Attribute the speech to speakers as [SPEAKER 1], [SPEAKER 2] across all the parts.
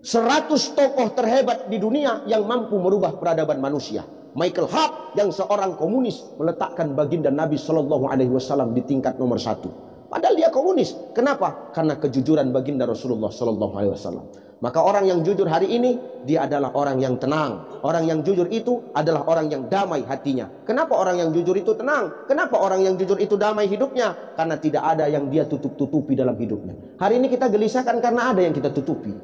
[SPEAKER 1] 100 tokoh terhebat di dunia yang mampu merubah peradaban manusia. Michael Hart yang seorang komunis meletakkan baginda Nabi Shallallahu Alaihi Wasallam di tingkat nomor 1. Padahal dia komunis. Kenapa? Karena kejujuran baginda Rasulullah Shallallahu Alaihi Wasallam. Maka orang yang jujur hari ini, dia adalah orang yang tenang. Orang yang jujur itu adalah orang yang damai hatinya. Kenapa orang yang jujur itu tenang? Kenapa orang yang jujur itu damai hidupnya? Karena tidak ada yang dia tutup-tutupi dalam hidupnya. Hari ini kita gelisahkan karena ada yang kita tutupi.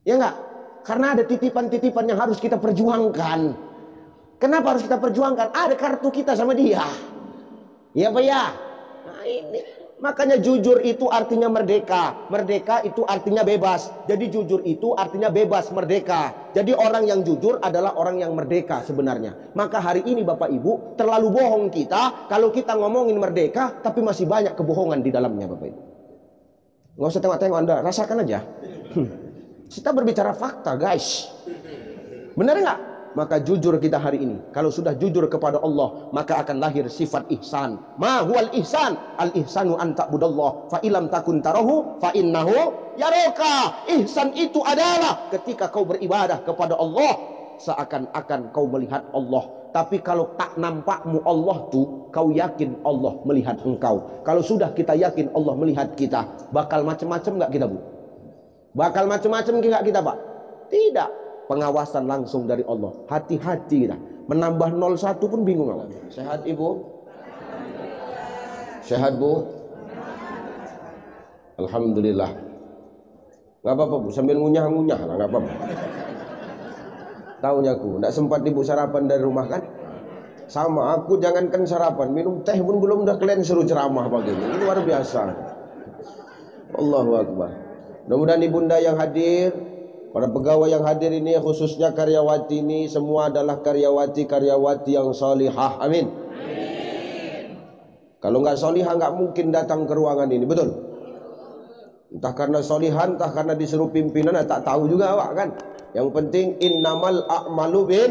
[SPEAKER 1] Ya enggak? Karena ada titipan-titipan yang harus kita perjuangkan. Kenapa harus kita perjuangkan? Ada kartu kita sama dia. Ya Pak ya? Nah ini. Makanya jujur itu artinya merdeka. Merdeka itu artinya bebas. Jadi jujur itu artinya bebas, merdeka. Jadi orang yang jujur adalah orang yang merdeka sebenarnya. Maka hari ini Bapak Ibu, terlalu bohong kita kalau kita ngomongin merdeka tapi masih banyak kebohongan di dalamnya Bapak Ibu. Nggak usah tengok-tengok Anda, rasakan aja. Kita berbicara fakta guys. Benar nggak? Maka jujur kita hari ini. Kalau sudah jujur kepada Allah, maka akan lahir sifat ihsan. Ma huwal ihsan? Al ihsanu an ta'budallah fa ilam takun tarahu fa innahu yaraka. Ihsan itu adalah ketika kau beribadah kepada Allah, seakan-akan kau melihat Allah. Tapi kalau tak nampakmu Allah tuh, kau yakin Allah melihat engkau. Kalau sudah kita yakin Allah melihat kita, bakal macam-macam nggak kita Bu? Bakal macam-macam nggak kita Pak? Tidak. Pengawasan langsung dari Allah. Hati-hati kita. Menambah 01 pun bingung. Sehat Ibu? Sehat Bu? Alhamdulillah. Nggak apa-apa Bu, sambil ngunyah-ngunyah lah, nggak apa-apa. Tahunya aku, nggak sempat Ibu sarapan dari rumah kan? Sama aku, jangankan sarapan, minum teh pun belum, udah kalian suruh ceramah begini. Ini luar biasa. Allahu Akbar. Mudah-mudahan ibunda yang hadir, para pegawai yang hadir ini, khususnya karyawati ini, semua adalah karyawati-karyawati yang solihah. Amin. Kalau nggak solihah nggak mungkin datang ke ruangan ini, betul? Entah karena solihan, entah karena disuruh pimpinan, tak tahu juga awak kan. Yang penting innamal a'malu bin.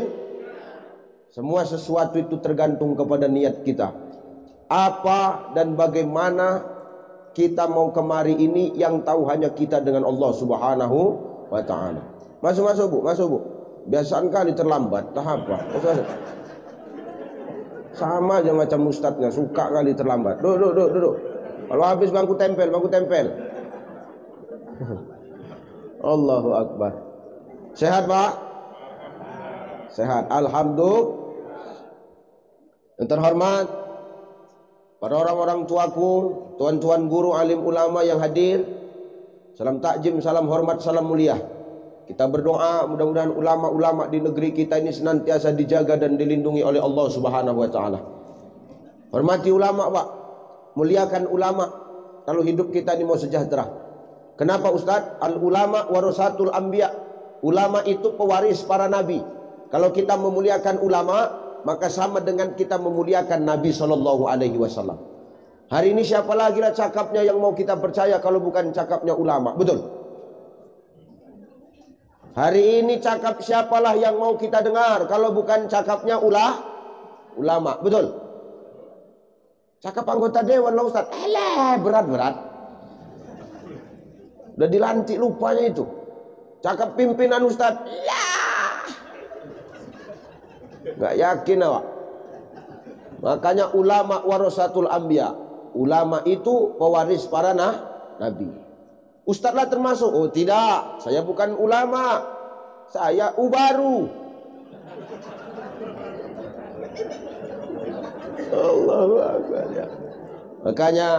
[SPEAKER 1] Semua sesuatu itu tergantung kepada niat kita. Apa dan bagaimana kita mau kemari ini yang tahu hanya kita dengan Allah Subhanahu wa ta'ala. Masuk Bu, masuk Bu. Biasaan kali terlambat, tak apa. Masuk. Sama aja macam ustadznya, suka kali terlambat. Duduk. Kalau habis bangku tempel. Allahu Akbar. Sehat Pak? Sehat, alhamdulillah. Yang terhormat para orang-orang tuaku, tuan-tuan guru, alim ulama yang hadir, salam takjim, salam hormat, salam mulia. Kita berdoa mudah-mudahan ulama-ulama di negeri kita ini senantiasa dijaga dan dilindungi oleh Allah Subhanahu wa ta'ala. Hormati ulama Pak, muliakan ulama kalau hidup kita ini mau sejahtera. Kenapa Ustaz? Al-ulama warasatul anbiya. Ulama itu pewaris para nabi. Kalau kita memuliakan ulama, maka sama dengan kita memuliakan Nabi Shallallahu Alaihi Wasallam. Hari ini siapa lagi lah cakapnya yang mau kita percaya kalau bukan cakapnya ulama, betul? Hari ini cakap siapalah yang mau kita dengar kalau bukan cakapnya ulama, betul? Cakap anggota dewan lah Ustaz, berat. Udah dilantik lupanya itu. Cakap pimpinan Ustaz, nggak yakin awak. Makanya ulama warasatul anbiya. Ulama itu pewaris para nabi. Ustaz lah termasuk? Oh tidak, saya bukan ulama, saya ubaru. Allahu Akbar. Makanya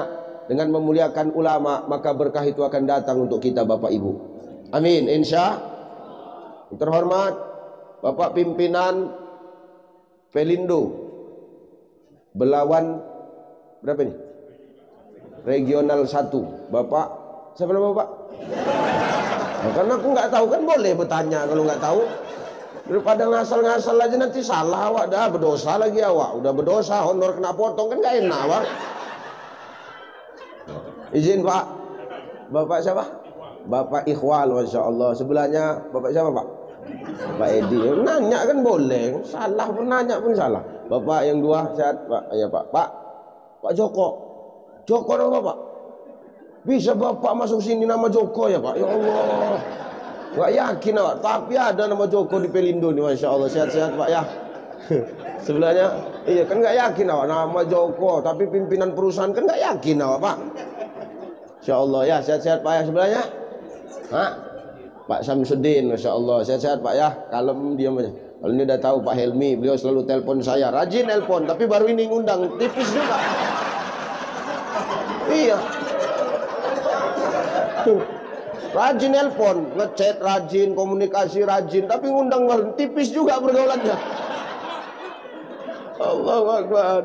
[SPEAKER 1] dengan memuliakan ulama, maka berkah itu akan datang untuk kita Bapak Ibu. Amin, insya. Terhormat Bapak pimpinan Pelindo Belawan berapa ini? Regional 1. Bapak, siapa nama Bapak? Nah, karena aku nggak tahu kan boleh bertanya kalau nggak tahu. Daripada ngasal-ngasal aja nanti salah awak, dah berdosa lagi awak. Udah berdosa, honor kena potong kan nggak enak awak. Izin Pak. Bapak siapa? Bapak Ikhwal, Masya Allah. Sebelahnya Bapak siapa Pak? Pak Edi. Nanya kan boleh, salah pun nanya pun salah. Bapak yang dua sehat Pak? Ya Pak. Pak Joko. Joko nama Pak. Bisa Bapak masuk sini nama Joko ya Pak? Ya Allah. Nggak yakin awak, tapi ada nama Joko di Pelindo nih, Masya Allah. Sehat-sehat Pak ya. Sebelahnya, iya kan nggak yakin awak nama Joko, tapi pimpinan perusahaan kan nggak yakin awak Pak. Masya Allah ya, sehat-sehat Pak ya sebelahnya. Hah? Pak Samsudin, Masya Allah, sehat-sehat Pak ya. Kalem diam aja. Kalau ini udah tahu Pak Helmi, beliau selalu telepon saya, rajin telepon, tapi baru ini ngundang, tipis juga. Iya. Rajin telepon, ngechat rajin, komunikasi rajin, tapi ngundang baru tipis juga pergaulannya. Allahu Akbar.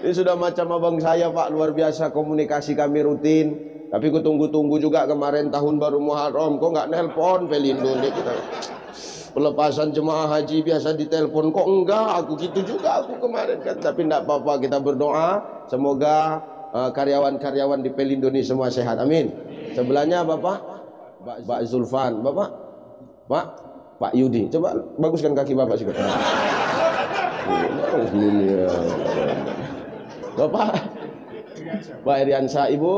[SPEAKER 1] Ini sudah macam abang saya Pak, luar biasa komunikasi kami rutin. Tapi ku tunggu-tunggu juga kemarin tahun baru Muharram, kok nggak nelpon Pelindo nih kita. Pelepasan jemaah haji biasa ditelepon, kok enggak? Aku gitu juga aku kemarin kan. Tapi enggak apa-apa, kita berdoa semoga karyawan-karyawan di Pelindo ini semua sehat. Amin. Sebelahnya Bapak Pak Zulfan, Pak Yudi. Coba baguskan kaki Bapak sih. Pak Iriansa, Ibu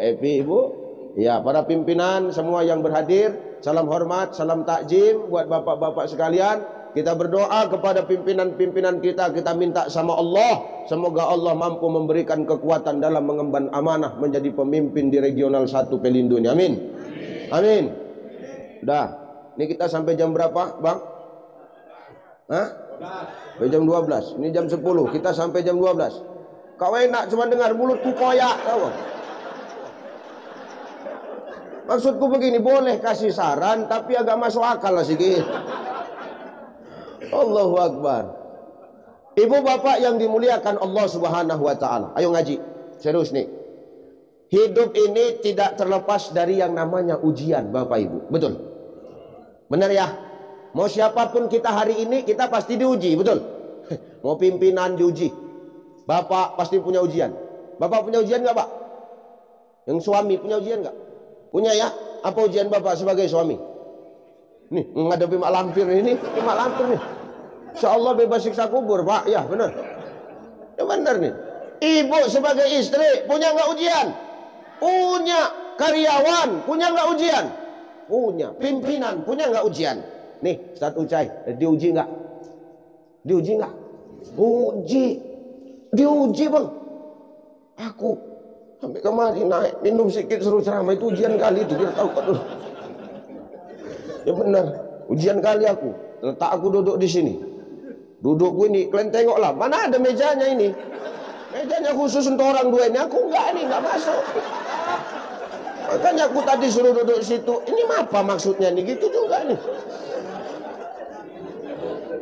[SPEAKER 1] Epi, Ibu. Ya, para pimpinan semua yang berhadir, salam hormat, salam takjim buat bapak-bapak sekalian. Kita berdoa kepada pimpinan-pimpinan kita, kita minta sama Allah, semoga Allah mampu memberikan kekuatan dalam mengemban amanah menjadi pemimpin di regional 1 Pelindo ini. Amin. Amin. Udah. Ini kita sampai jam berapa, Bang? Hah? Sampai jam 12. Ini jam 10. Kita sampai jam 12. Kau enak cuma dengar mulutku koyak, tahu? Maksudku begini, boleh kasih saran tapi agak masuk akal lah sedikit. Allahu Akbar. Ibu bapak yang dimuliakan Allah Subhanahu wa taala. Ayo ngaji. Serius nih. Hidup ini tidak terlepas dari yang namanya ujian, Bapak Ibu. Betul? Benar ya? Mau siapapun kita hari ini, kita pasti diuji, betul? Mau pimpinan diuji. Bapak pasti punya ujian. Bapak punya ujian nggak, Pak? Yang suami punya ujian nggak? Punya ya? Apa ujian Bapak sebagai suami? Nih, menghadapi mak lampir ini, mak lampir nih. Insya Allah bebas siksa kubur, Pak. Ya, benar. Ya benar nih. Ibu sebagai istri punya nggak ujian? Punya. Karyawan punya nggak ujian? Punya. Pimpinan punya nggak ujian? Nih, Ustaz Ucai, diuji nggak? Diuji nggak? Uji. Diuji Bang. Aku sampai kemarin naik minum sedikit suruh ceramah itu ujian kali itu, biar tahu dulu. Ya benar, ujian kali aku. Letak aku duduk di sini. Dudukku ini, kalian tengoklah, mana ada mejanya ini? Mejanya khusus untuk orang dua ini, aku enggak, ini enggak masuk. Makanya aku tadi suruh duduk situ. Ini apa maksudnya nih? Gitu juga nih.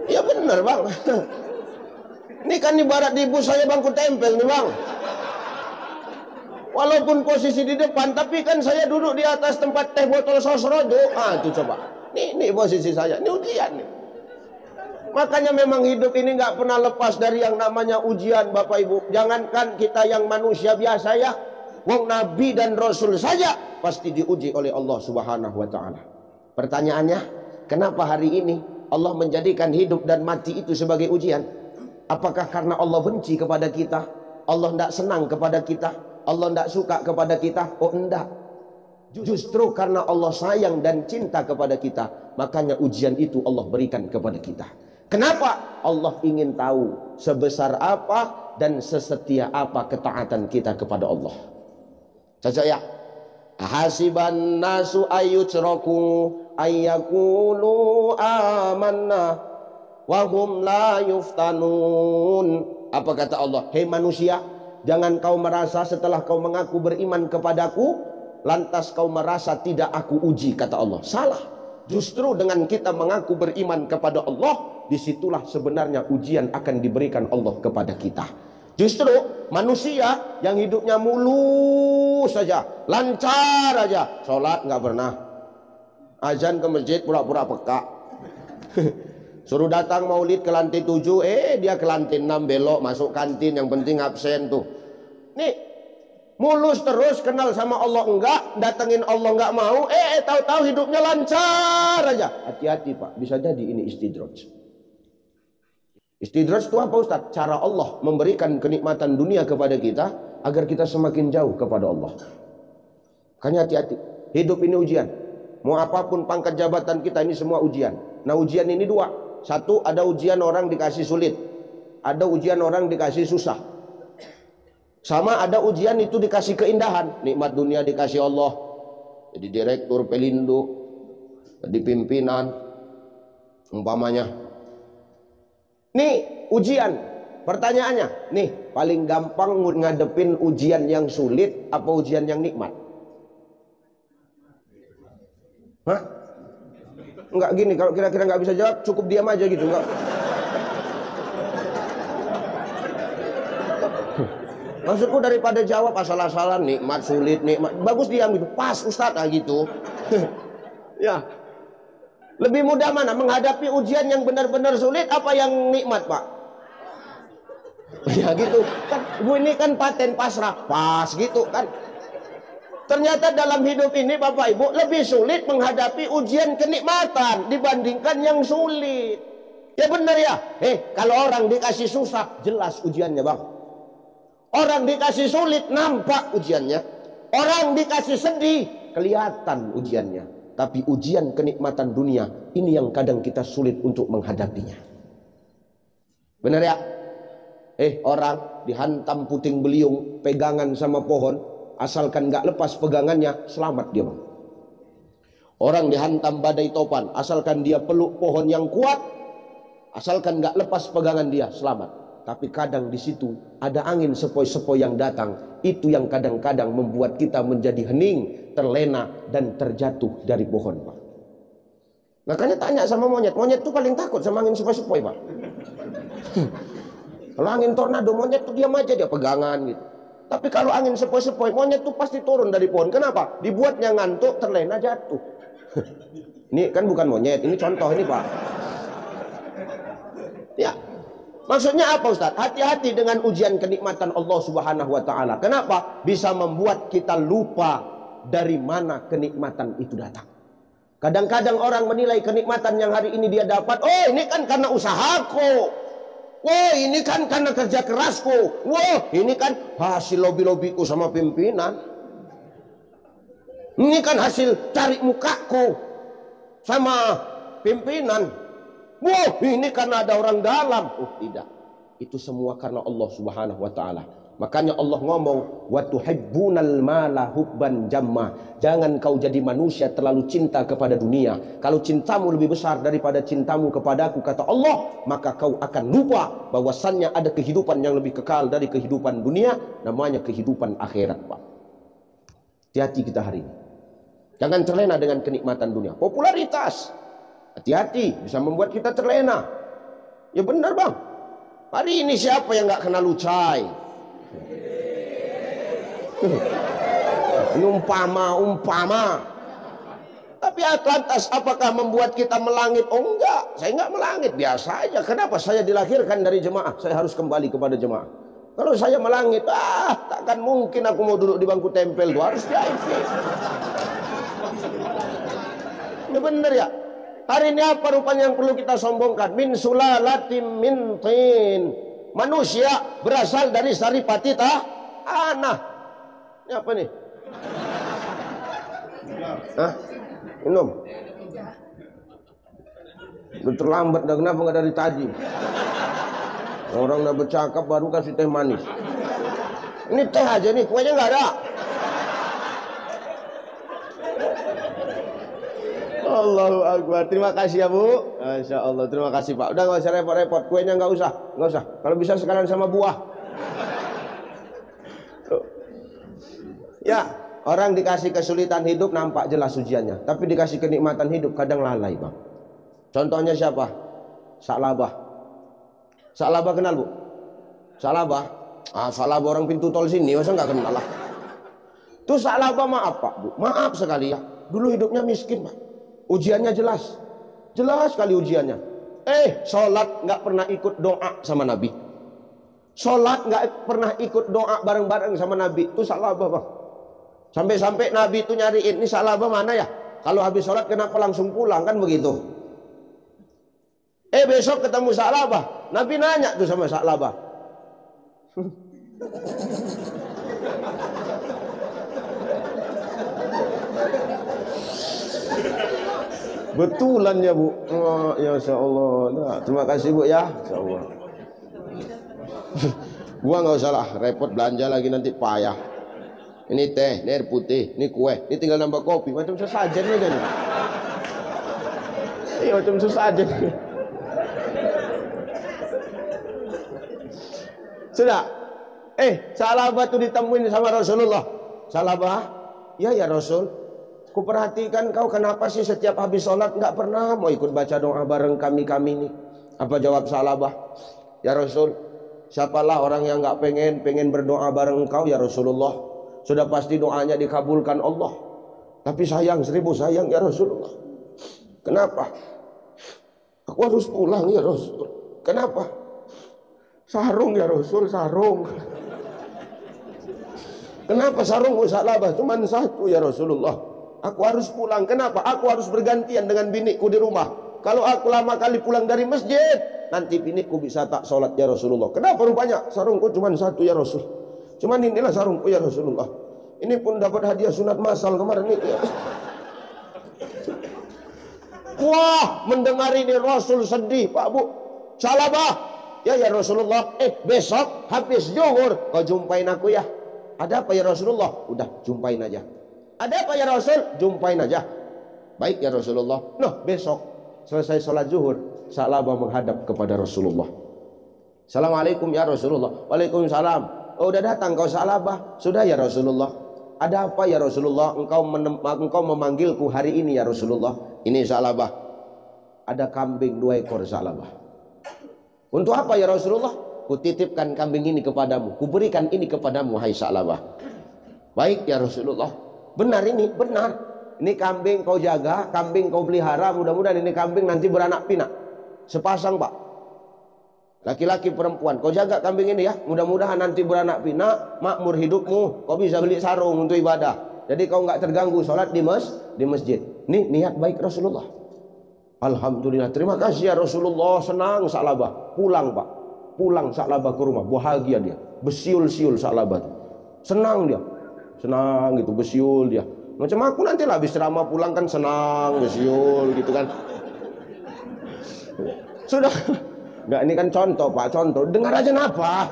[SPEAKER 1] Ya benar Bang. Ini kan ibarat di bus saya bangku tempel nih Bang. Walaupun posisi di depan, tapi kan saya duduk di atas tempat teh botol sosrojo. Ah itu coba. Ini posisi saya. Ini ujian nih. Makanya memang hidup ini nggak pernah lepas dari yang namanya ujian Bapak Ibu. Jangankan kita yang manusia biasa ya. Wong Nabi dan Rasul saja pasti diuji oleh Allah Subhanahu wa taala. Pertanyaannya, kenapa hari ini Allah menjadikan hidup dan mati itu sebagai ujian? Apakah karena Allah benci kepada kita? Allah tidak senang kepada kita? Allah tidak suka kepada kita? Oh enggak. Justru karena Allah sayang dan cinta kepada kita, makanya ujian itu Allah berikan kepada kita. Kenapa? Allah ingin tahu sebesar apa dan sesetia apa ketaatan kita kepada Allah. Caca ya. Hasiban nasu ayyutraku ayyakulu amanna wahum la yuftanun. Apa kata Allah? Hei manusia, jangan kau merasa setelah kau mengaku beriman kepadaku, lantas kau merasa tidak aku uji, kata Allah. Salah. Justru dengan kita mengaku beriman kepada Allah, disitulah sebenarnya ujian akan diberikan Allah kepada kita. Justru manusia yang hidupnya mulus saja, lancar aja, sholat nggak pernah, azan ke masjid pura-pura peka. Suruh datang maulid ke lantai 7, dia ke lantai 6 belok masuk kantin, yang penting absen tuh. Nih, mulus terus, kenal sama Allah enggak, datengin Allah enggak mau, tahu-tahu hidupnya lancar aja. Hati-hati Pak, bisa jadi ini istidraj. Istidraj itu apa Ustaz? Cara Allah memberikan kenikmatan dunia kepada kita agar kita semakin jauh kepada Allah. Makanya hati-hati, hidup ini ujian. Mau apapun pangkat jabatan kita, ini semua ujian. Nah, ujian ini dua. Satu, ada ujian orang dikasih sulit. Ada ujian orang dikasih susah. Sama ada ujian itu dikasih keindahan. Nikmat dunia dikasih Allah. Jadi direktur Pelindo, jadi pimpinan, umpamanya. Nih ujian. Pertanyaannya, nih paling gampang ngadepin ujian yang sulit apa ujian yang nikmat? Hah? Enggak gini, kalau kira-kira nggak bisa jawab, cukup diam aja gitu, enggak. Maksudku daripada jawab asal-asalan, nikmat, sulit, nikmat, bagus diam gitu. Pas Ustadz gitu. Ya. Lebih mudah mana menghadapi ujian yang benar-benar sulit apa yang nikmat, Pak? Ya gitu. Kan ini kan paten pasrah, pas gitu kan. Ternyata dalam hidup ini Bapak Ibu lebih sulit menghadapi ujian kenikmatan dibandingkan yang sulit. Ya benar ya. Kalau orang dikasih susah jelas ujiannya Bang. Orang dikasih sulit nampak ujiannya. Orang dikasih sedih kelihatan ujiannya. Tapi ujian kenikmatan dunia ini yang kadang kita sulit untuk menghadapinya. Benar ya? Orang dihantam puting beliung pegangan sama pohon. Asalkan gak lepas pegangannya, selamat dia Bang. Orang dihantam badai topan, asalkan dia peluk pohon yang kuat, asalkan gak lepas pegangan dia, selamat. Tapi kadang di situ ada angin sepoi-sepoi yang datang, itu yang kadang-kadang membuat kita menjadi hening, terlena dan terjatuh dari pohon Pak. Makanya tanya sama monyet, monyet tuh paling takut sama angin sepoi-sepoi Pak. Kalau angin tornado, monyet tuh diam aja, dia pegangan gitu. Tapi kalau angin sepoi-sepoi, monyet tuh pasti turun dari pohon. Kenapa? Dibuatnya ngantuk, terlena, jatuh. Ini kan bukan monyet, ini contoh ini Pak. Ya, maksudnya apa Ustaz? Hati-hati dengan ujian kenikmatan Allah Subhanahu wa Ta'ala. Kenapa? Bisa membuat kita lupa dari mana kenikmatan itu datang. Kadang-kadang orang menilai kenikmatan yang hari ini dia dapat, oh ini kan karena usahaku. Wah ini kan karena kerja kerasku. Wah ini kan hasil lobby-lobbyku sama pimpinan. Ini kan hasil cari mukaku sama pimpinan. Wah ini karena ada orang dalam. Oh tidak. Itu semua karena Allah Subhanahu wa Ta'ala. Makanya Allah ngomong, wa tuhibbunal mala hubban jamma. Jangan kau jadi manusia terlalu cinta kepada dunia. Kalau cintamu lebih besar daripada cintamu kepadaku, kata Allah, maka kau akan lupa bahwasannya ada kehidupan yang lebih kekal dari kehidupan dunia, namanya kehidupan akhirat, Pak. Hati-hati kita hari ini. Jangan terlena dengan kenikmatan dunia. Popularitas, hati-hati, bisa membuat kita terlena. Ya benar Bang. Hari ini siapa yang nggak kenal Lucai? Ini umpama. Tapi lantas apakah membuat kita melangit? Oh enggak, saya enggak melangit, biasa aja. Kenapa? Saya dilahirkan dari jemaah, saya harus kembali kepada jemaah. Kalau saya melangit, takkan mungkin aku mau duduk di bangku tempel tuh, harus VIP. Ini benar ya. Hari ini apa rupanya yang perlu kita sombongkan? Min sulalatim min tin. Manusia berasal dari saripati tanah. Ini apa nih? Hah? Minum. Udah terlambat, dah kenapa nggak dari tadi? Orang udah bercakap baru kasih teh manis. Ini teh aja nih, kuenya nggak ada. Allahu Akbar. Terima kasih ya Bu. Masya Allah, terima kasih Pak. Udah nggak usah repot-repot, kuenya nggak usah. Kalau bisa sekalian sama buah. Ya, orang dikasih kesulitan hidup nampak jelas ujiannya, tapi dikasih kenikmatan hidup kadang lalai Bang. Contohnya siapa? Sa'labah. Sa'labah kenal Bu? Sa'labah? Sa'labah orang pintu tol sini, masa nggak kenal lah? Tuh Sa'labah maaf Pak Bu, maaf sekali ya. Dulu hidupnya miskin Pak. Ujiannya jelas sekali ujiannya. Sholat nggak pernah ikut doa sama Nabi. Sholat nggak pernah ikut doa bareng-bareng sama Nabi. Itu Sa'labah Bang. Sampai-sampai Nabi itu nyariin, ini Sa'labah mana ya? Kalau habis sholat kenapa langsung pulang, kan begitu? Besok ketemu Sa'labah. Nabi nanya tuh sama Sa'labah. Betulan ya Bu. Oh, ya Insya Allah. Nah, terima kasih Bu ya. Insya Allah. Gua nggak usah lah repot belanja lagi nanti payah. Ini teh, ini air putih, ini kue, ini tinggal nambah kopi. Macam sesajen aja nih. Iya macam sesajen. Sudah. Salabah tuh ditemuin sama Rasulullah. Salabah, ya Rasul. Kuperhatikan kau kenapa sih setiap habis sholat nggak pernah mau ikut baca doa bareng kami ini. Apa jawab Salabah? Ya Rasul, siapalah orang yang nggak pengen berdoa bareng engkau ya Rasulullah. Sudah pasti doanya dikabulkan Allah. Tapi sayang, 1000 sayang ya Rasulullah. Kenapa? Aku harus pulang ya Rasul. Kenapa? Sarung ya Rasul, sarung. Kenapa sarung Salabah? Cuman satu ya Rasulullah. Aku harus pulang. Kenapa? Aku harus bergantian dengan biniku di rumah. Kalau aku lama kali pulang dari masjid, nanti biniku bisa tak sholat ya Rasulullah. Kenapa rupanya? Sarungku cuman satu ya Rasul. Cuman inilah sarungku ya Rasulullah. Ini pun dapat hadiah sunat masal kemarin ini. Wah, mendengar ini Rasul sedih, Pak Bu. Salabah, ya Rasulullah. Besok habis zuhur kau jumpain aku ya. Ada apa ya Rasulullah? Udah jumpain aja. Ada apa ya Rasul? Jumpain aja. Baik ya Rasulullah. Noh, besok selesai sholat zuhur, Salabah menghadap kepada Rasulullah. Assalamualaikum ya Rasulullah. Waalaikumsalam. Oh, udah datang kau Salabah? Sudah ya Rasulullah. Ada apa ya Rasulullah? Engkau memanggilku hari ini ya Rasulullah. Ini Salabah. Ada kambing 2 ekor Salabah. Untuk apa ya Rasulullah? Kutitipkan kambing ini kepadamu. Kuberikan ini kepadamu hai Salabah. Baik ya Rasulullah. Benar ini, benar. Ini kambing kau jaga, kambing kau pelihara. Mudah-mudahan ini kambing nanti beranak pinak. Sepasang Pak. Laki-laki perempuan, kau jaga kambing ini ya. Mudah-mudahan nanti beranak pinak, makmur hidupmu. Kau bisa beli sarung untuk ibadah. Jadi kau nggak terganggu sholat di masjid. Nih niat baik Rasulullah. Alhamdulillah, terima kasih ya Rasulullah. Senang Salabah. Pulang Pak. Pulang Salabah ke rumah. Bahagia dia. Besiul-siul Salabah. Senang dia. Senang gitu, besiul dia. Macam aku nanti lah habis ceramah pulang kan senang, besiul gitu kan. Sudah. Enggak, ini kan contoh Pak, contoh. Dengar aja napa?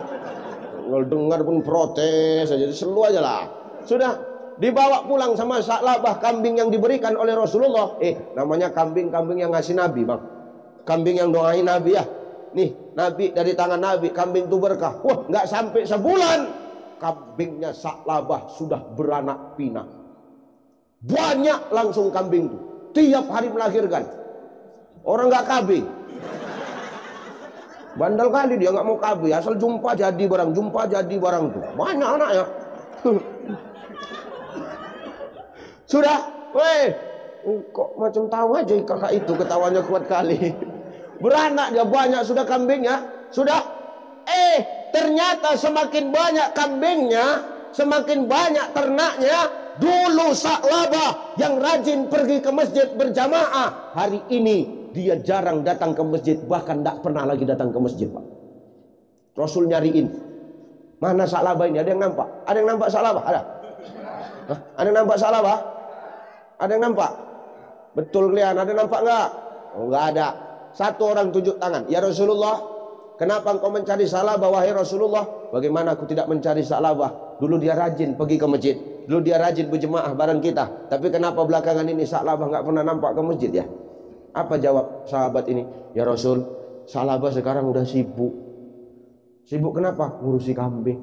[SPEAKER 1] Kalau dengar pun protes aja, selu aja lah. Sudah dibawa pulang sama Salabah kambing yang diberikan oleh Rasulullah. Namanya kambing-kambing yang ngasih Nabi, Bang. Kambing yang doain Nabi ya. Nih, Nabi dari tangan Nabi, kambing itu berkah. Wah, enggak sampai sebulan kambingnya Salabah sudah beranak pinak. Banyak langsung kambing itu. Tiap hari melahirkan. Orang enggak kambing. Bandel kali dia nggak mau KB, asal jumpa jadi barang tuh banyak anaknya. Sudah, kok macam tahu aja kakak itu ketawanya kuat kali. Beranak dia banyak sudah kambingnya, sudah. Ternyata semakin banyak kambingnya, semakin banyak ternaknya. Dulu Salabah yang rajin pergi ke masjid berjamaah, hari ini dia jarang datang ke masjid, bahkan tidak pernah lagi datang ke masjid, Pak. Rasul nyariin, mana Salabah ini? Ada yang nampak? Ada yang nampak Salabah? Ada? Hah? Ada yang nampak Salabah? Ada yang nampak? Betul kalian, ada yang nampak enggak? Oh, enggak ada. Satu orang tunjuk tangan. Ya Rasulullah, kenapa engkau mencari Salabah wahai Rasulullah? Bagaimana aku tidak mencari Salabah? Dulu dia rajin pergi ke masjid. Dulu dia rajin berjemaah bareng kita. Tapi kenapa belakangan ini Salabah enggak pernah nampak ke masjid ya? Apa jawab sahabat ini? Ya Rasul, Salabah sekarang udah sibuk. Sibuk kenapa? Ngurusi kambing.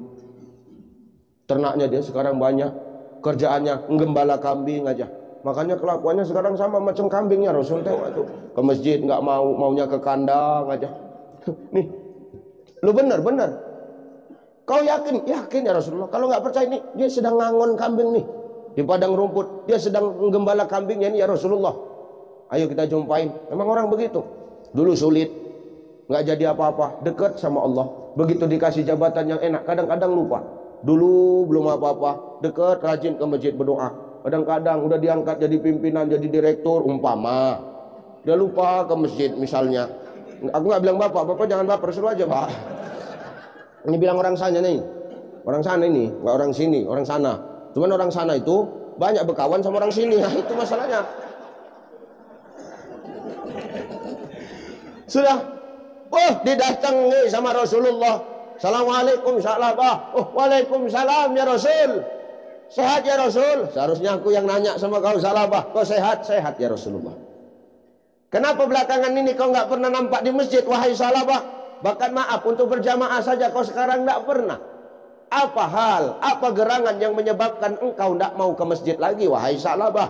[SPEAKER 1] Ternaknya dia sekarang banyak. Kerjaannya menggembala kambing aja. Makanya kelakuannya sekarang sama macam kambingnya. Rasul tengok tuh. Ke masjid nggak maunya ke kandang aja. Nih, lu bener. Kau yakin? Yakin ya Rasulullah. Kalau nggak percaya nih, dia sedang ngangon kambing nih di padang rumput. Dia sedang menggembala kambingnya nih ya Rasulullah. Ayo kita jumpain. Memang orang begitu. Dulu sulit, nggak jadi apa-apa. Dekat sama Allah. Begitu dikasih jabatan yang enak, kadang-kadang lupa. Dulu belum apa-apa, dekat, rajin ke masjid berdoa. Kadang-kadang udah diangkat jadi pimpinan, jadi direktur, umpama. Dia lupa ke masjid misalnya. Aku nggak bilang bapak jangan baper, suruh aja Pak. Ini bilang orang sana nih. Orang sana ini, nggak orang sini, orang sana. Cuman orang sana itu banyak berkawan sama orang sini. Nah, itu masalahnya. Sudah. Oh, didatangi sama Rasulullah. Assalamualaikum Sa'labah. Oh, waalaikumsalam ya Rasul. Sehat ya Rasul. Seharusnya aku yang nanya sama kau Sa'labah. Kau sehat? Sehat ya Rasulullah. Kenapa belakangan ini kau nggak pernah nampak di masjid, wahai Sa'labah? Bahkan maaf, untuk berjamaah saja kau sekarang nggak pernah. Apa hal, apa gerangan yang menyebabkan engkau tidak mau ke masjid lagi, wahai Sa'labah?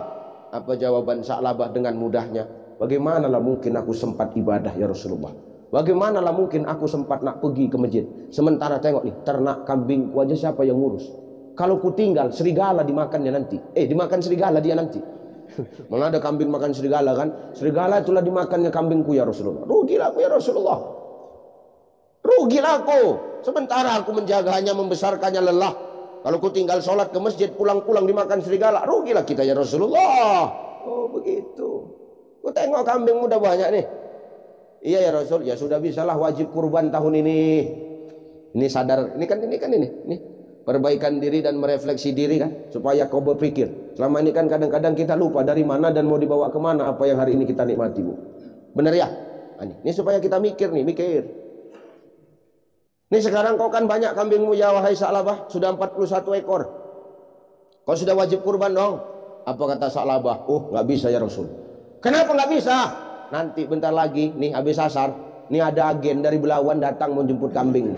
[SPEAKER 1] Apa jawaban Sa'labah dengan mudahnya? Bagaimanalah mungkin aku sempat ibadah ya Rasulullah? Bagaimanalah mungkin aku sempat nak pergi ke masjid? Sementara tengok nih, ternak kambing wajah siapa yang ngurus? Kalau ku tinggal, serigala dimakannya nanti. Dimakan serigala dia nanti. Mana ada kambing makan serigala kan? Serigala itulah dimakannya kambingku ya Rasulullah. Rugilah aku ya Rasulullah. Rugilah aku. Sementara aku menjaganya, membesarkannya lelah. Kalau ku tinggal sholat ke masjid, pulang-pulang dimakan serigala. Rugilah kita ya Rasulullah. Oh begitu. Ku tengok kambing udah banyak nih. Iya ya Rasul, ya sudah bisalah wajib kurban tahun ini. Ini sadar, ini. Perbaikan diri dan merefleksi diri kan, supaya kau berpikir. Selama ini kan kadang-kadang kita lupa dari mana dan mau dibawa kemana apa yang hari ini kita nikmati, Bu. Bener ya? Ini supaya kita mikir. Ini sekarang kau kan banyak kambingmu ya wahai Sa'labah, sudah 41 ekor. Kau sudah wajib kurban dong. Apa kata Sa'labah? Oh, nggak bisa ya Rasul. Kenapa nggak bisa? Nanti bentar lagi nih habis asar, nih ada agen dari Belawan datang mau jemput kambing.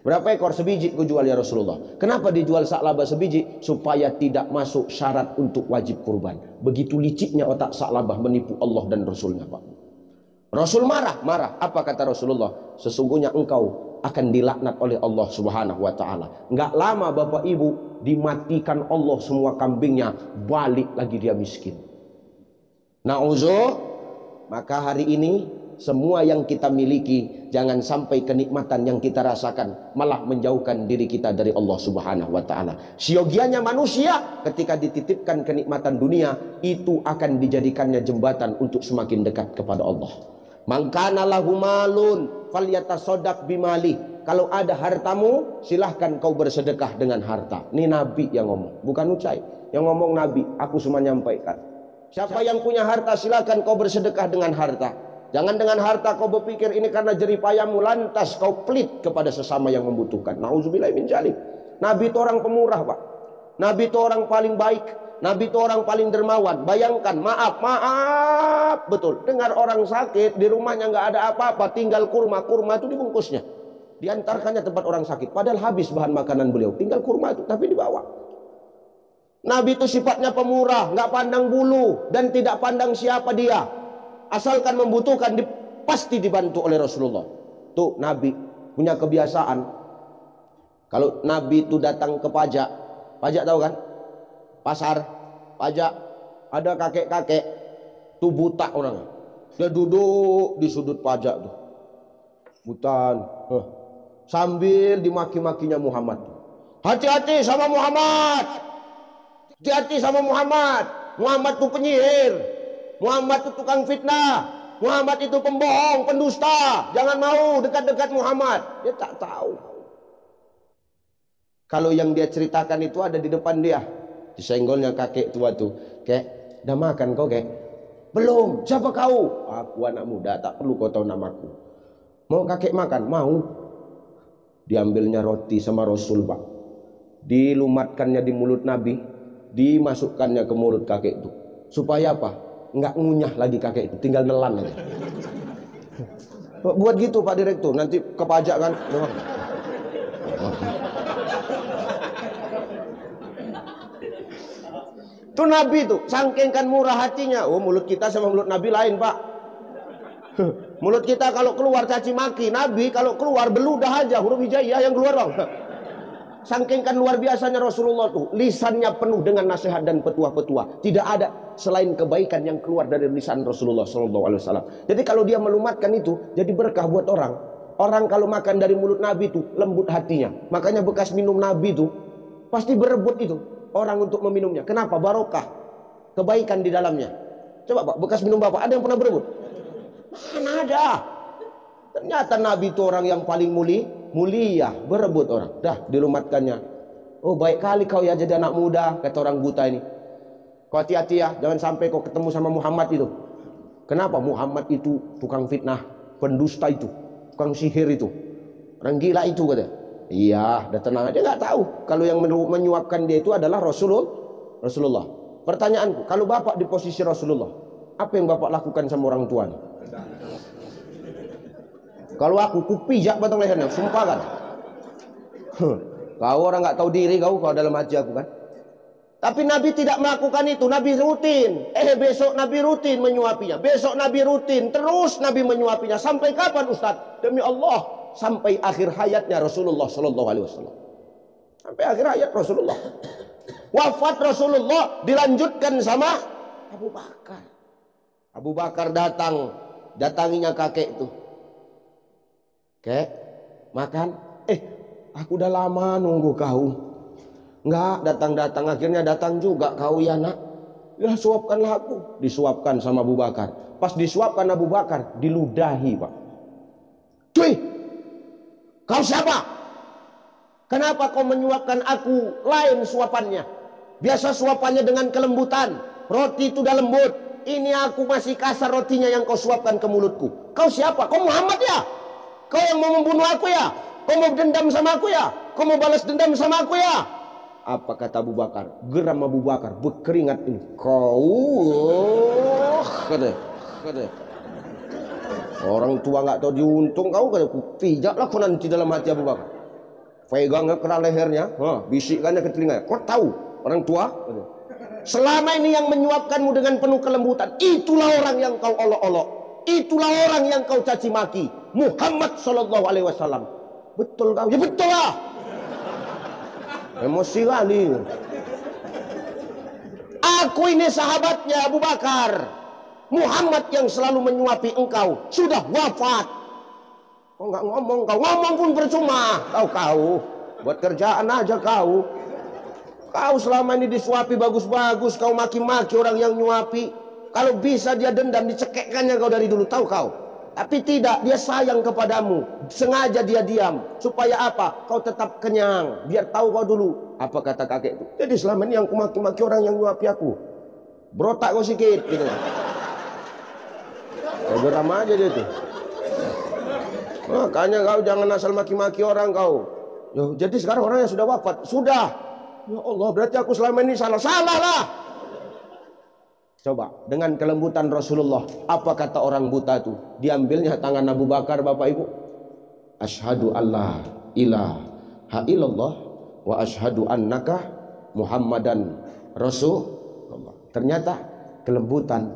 [SPEAKER 1] Berapa ekor? Sebiji ku jual ya Rasulullah. Kenapa dijual Sa'labah sebiji? Supaya tidak masuk syarat untuk wajib kurban. Begitu liciknya otak Sa'labah menipu Allah dan Rasulnya, Pak. Rasul marah. Apa kata Rasulullah? Sesungguhnya engkau akan dilaknat oleh Allah Subhanahu wa taala. Enggak lama Bapak Ibu, dimatikan Allah semua kambingnya, balik lagi dia miskin. Na'udzu. Maka hari ini semua yang kita miliki jangan sampai kenikmatan yang kita rasakan malah menjauhkan diri kita dari Allah Subhanahu wa taala. Siogianya manusia ketika dititipkan kenikmatan dunia itu akan dijadikannya jembatan untuk semakin dekat kepada Allah. Man kana lahu malun falyatasaddaq bimali. Kalau ada hartamu, silahkan kau bersedekah dengan harta. Ini Nabi yang ngomong, bukan Ucai. Yang ngomong Nabi, aku cuma nyampaikan. Siapa yang punya harta, silakan kau bersedekah dengan harta. Jangan dengan harta kau berpikir ini karena jeripayamu lantas kau pelit kepada sesama yang membutuhkan. Nauzubillahi min dzalik. Nabi itu orang pemurah, Pak. Nabi itu orang paling baik. Nabi itu orang paling dermawan. Bayangkan, maaf, betul. Dengar orang sakit di rumahnya nggak ada apa-apa, tinggal kurma itu dibungkusnya. Diantarkannya tempat orang sakit. Padahal habis bahan makanan beliau, tinggal kurma itu, tapi dibawa. Nabi itu sifatnya pemurah, nggak pandang bulu dan tidak pandang siapa dia. Asalkan membutuhkan, pasti dibantu oleh Rasulullah. Tuh Nabi punya kebiasaan. Kalau Nabi itu datang ke pajak tahu kan? Pasar, pajak, ada kakek-kakek, tuh buta orang. Dia duduk di sudut pajak tuh, butan, sambil dimaki-makinya Muhammad. Hati-hati sama Muhammad. Hati-hati sama Muhammad. Muhammad itu penyihir. Muhammad itu tukang fitnah. Muhammad itu pembohong, pendusta. Jangan mau dekat-dekat Muhammad. Dia tak tahu. Kalau yang dia ceritakan itu ada di depan dia. Disenggolnya kakek tua tuh. Kek, udah makan kau kek? Belum. Siapa kau? Aku anak muda, tak perlu kau tahu namaku. Mau kakek makan? Mau. Diambilnya roti sama Rasul, Pak. Dilumatkannya di mulut Nabi. Dimasukkannya ke mulut kakek itu. Supaya apa? Nggak ngunyah lagi kakek itu, tinggal nelan aja. Buat gitu Pak Direktur, nanti ke pajak kan. Itu Nabi tuh, sangkingkan murah hatinya. Oh, mulut kita sama mulut Nabi lain, Pak. Mulut kita kalau keluar caci maki, Nabi kalau keluar beludah aja, huruf hijaiyah yang keluar, Bang. Sangkingkan luar biasanya Rasulullah tuh, lisannya penuh dengan nasihat dan petua-petua. Tidak ada selain kebaikan yang keluar dari lisan Rasulullah SAW. Jadi kalau dia melumatkan itu, jadi berkah buat orang. Orang kalau makan dari mulut Nabi itu lembut hatinya. Makanya bekas minum Nabi itu pasti berebut itu orang untuk meminumnya. Kenapa? Barokah, kebaikan di dalamnya. Coba Pak, bekas minum Bapak ada yang pernah berebut? Mana ada? Ternyata Nabi itu orang yang paling mulia, berebut orang. Dah dilumatkannya. Oh baik kali kau ya jadi anak muda, kata orang buta ini. Kau hati-hati ya, jangan sampai kau ketemu sama Muhammad itu. Kenapa Muhammad itu tukang fitnah, pendusta itu, tukang sihir itu, orang gila itu katanya. Iya, udah tenang aja, nggak tahu kalau yang menyuapkan dia itu adalah Rasulullah. Pertanyaanku, kalau bapak di posisi Rasulullah, apa yang bapak lakukan sama orang tua? Kalau aku kupijak batang lehernya, sumpah kan. Kau orang nggak tahu diri kau dalam hati aku kan. Tapi Nabi tidak melakukan itu. Nabi rutin. Besok Nabi rutin menyuapinya. Besok Nabi rutin. Terus Nabi menyuapinya. Sampai kapan Ustaz? Demi Allah. Sampai akhir hayatnya Rasulullah Sallallahu Alaihi Wasallam. Sampai akhir hayat Rasulullah. Wafat Rasulullah dilanjutkan sama Abu Bakar. Abu Bakar datanginya kakek itu. Kek, makan. Aku udah lama nunggu kau. Enggak datang-datang, akhirnya datang juga kau ya nak. Ya suapkanlah aku. Disuapkan sama Abu Bakar. Pas disuapkan Abu Bakar, diludahi pak. Cuy, kau siapa? Kenapa kau menyuapkan aku lain suapannya? Biasa suapannya dengan kelembutan. Roti itu udah lembut. Ini aku masih kasar rotinya yang kau suapkan ke mulutku. Kau siapa? Kau Muhammad ya? Kau yang mau membunuh aku ya? Kau mau dendam sama aku ya? Kau mau balas dendam sama aku ya? Apa kata Abu Bakar? Geram Abu Bakar, berkeringat ini. Kau, kata. Orang tua nggak tahu diuntung kau kata. Pijaklah kau nanti dalam hati Abu Bakar. Pegangnya kena lehernya, bisikkannya ke telinganya. Kau tahu orang tua? Kata. Selama ini yang menyuapkanmu dengan penuh kelembutan, itulah orang yang kau olok-olok. Itulah orang yang kau caci maki. Muhammad Sallallahu Alaihi Wasallam. Betul kau? Ya betul lah. Emosi kali. Aku ini sahabatnya Abu Bakar. Muhammad yang selalu menyuapi engkau sudah wafat. Kau nggak ngomong, kau ngomong pun percuma. Kau buat kerjaan aja kau. Kau selama ini disuapi bagus-bagus, kau maki-maki orang yang nyuapi. Kalau bisa dia dendam, dicekekkannya kau dari dulu, tahu kau. Tapi tidak, dia sayang kepadamu. Sengaja dia diam. Supaya apa? Kau tetap kenyang. Biar tahu kau dulu. Apa kata kakek itu? Jadi selama ini yang kumaki-maki orang yang nyuapi aku. Berotak kau sikit. Gitu. Kau geram aja dia tuh. Makanya kau jangan asal maki-maki orang kau. Jadi sekarang orangnya sudah wafat. Sudah. Ya Allah, berarti aku selama ini salah. Salah lah. Coba, dengan kelembutan Rasulullah, apa kata orang buta itu? Diambilnya tangan Abu Bakar, Bapak Ibu. Asyhadu alla ilaha illallah wa asyhadu annaka Muhammadan Rasulullah. Ternyata kelembutan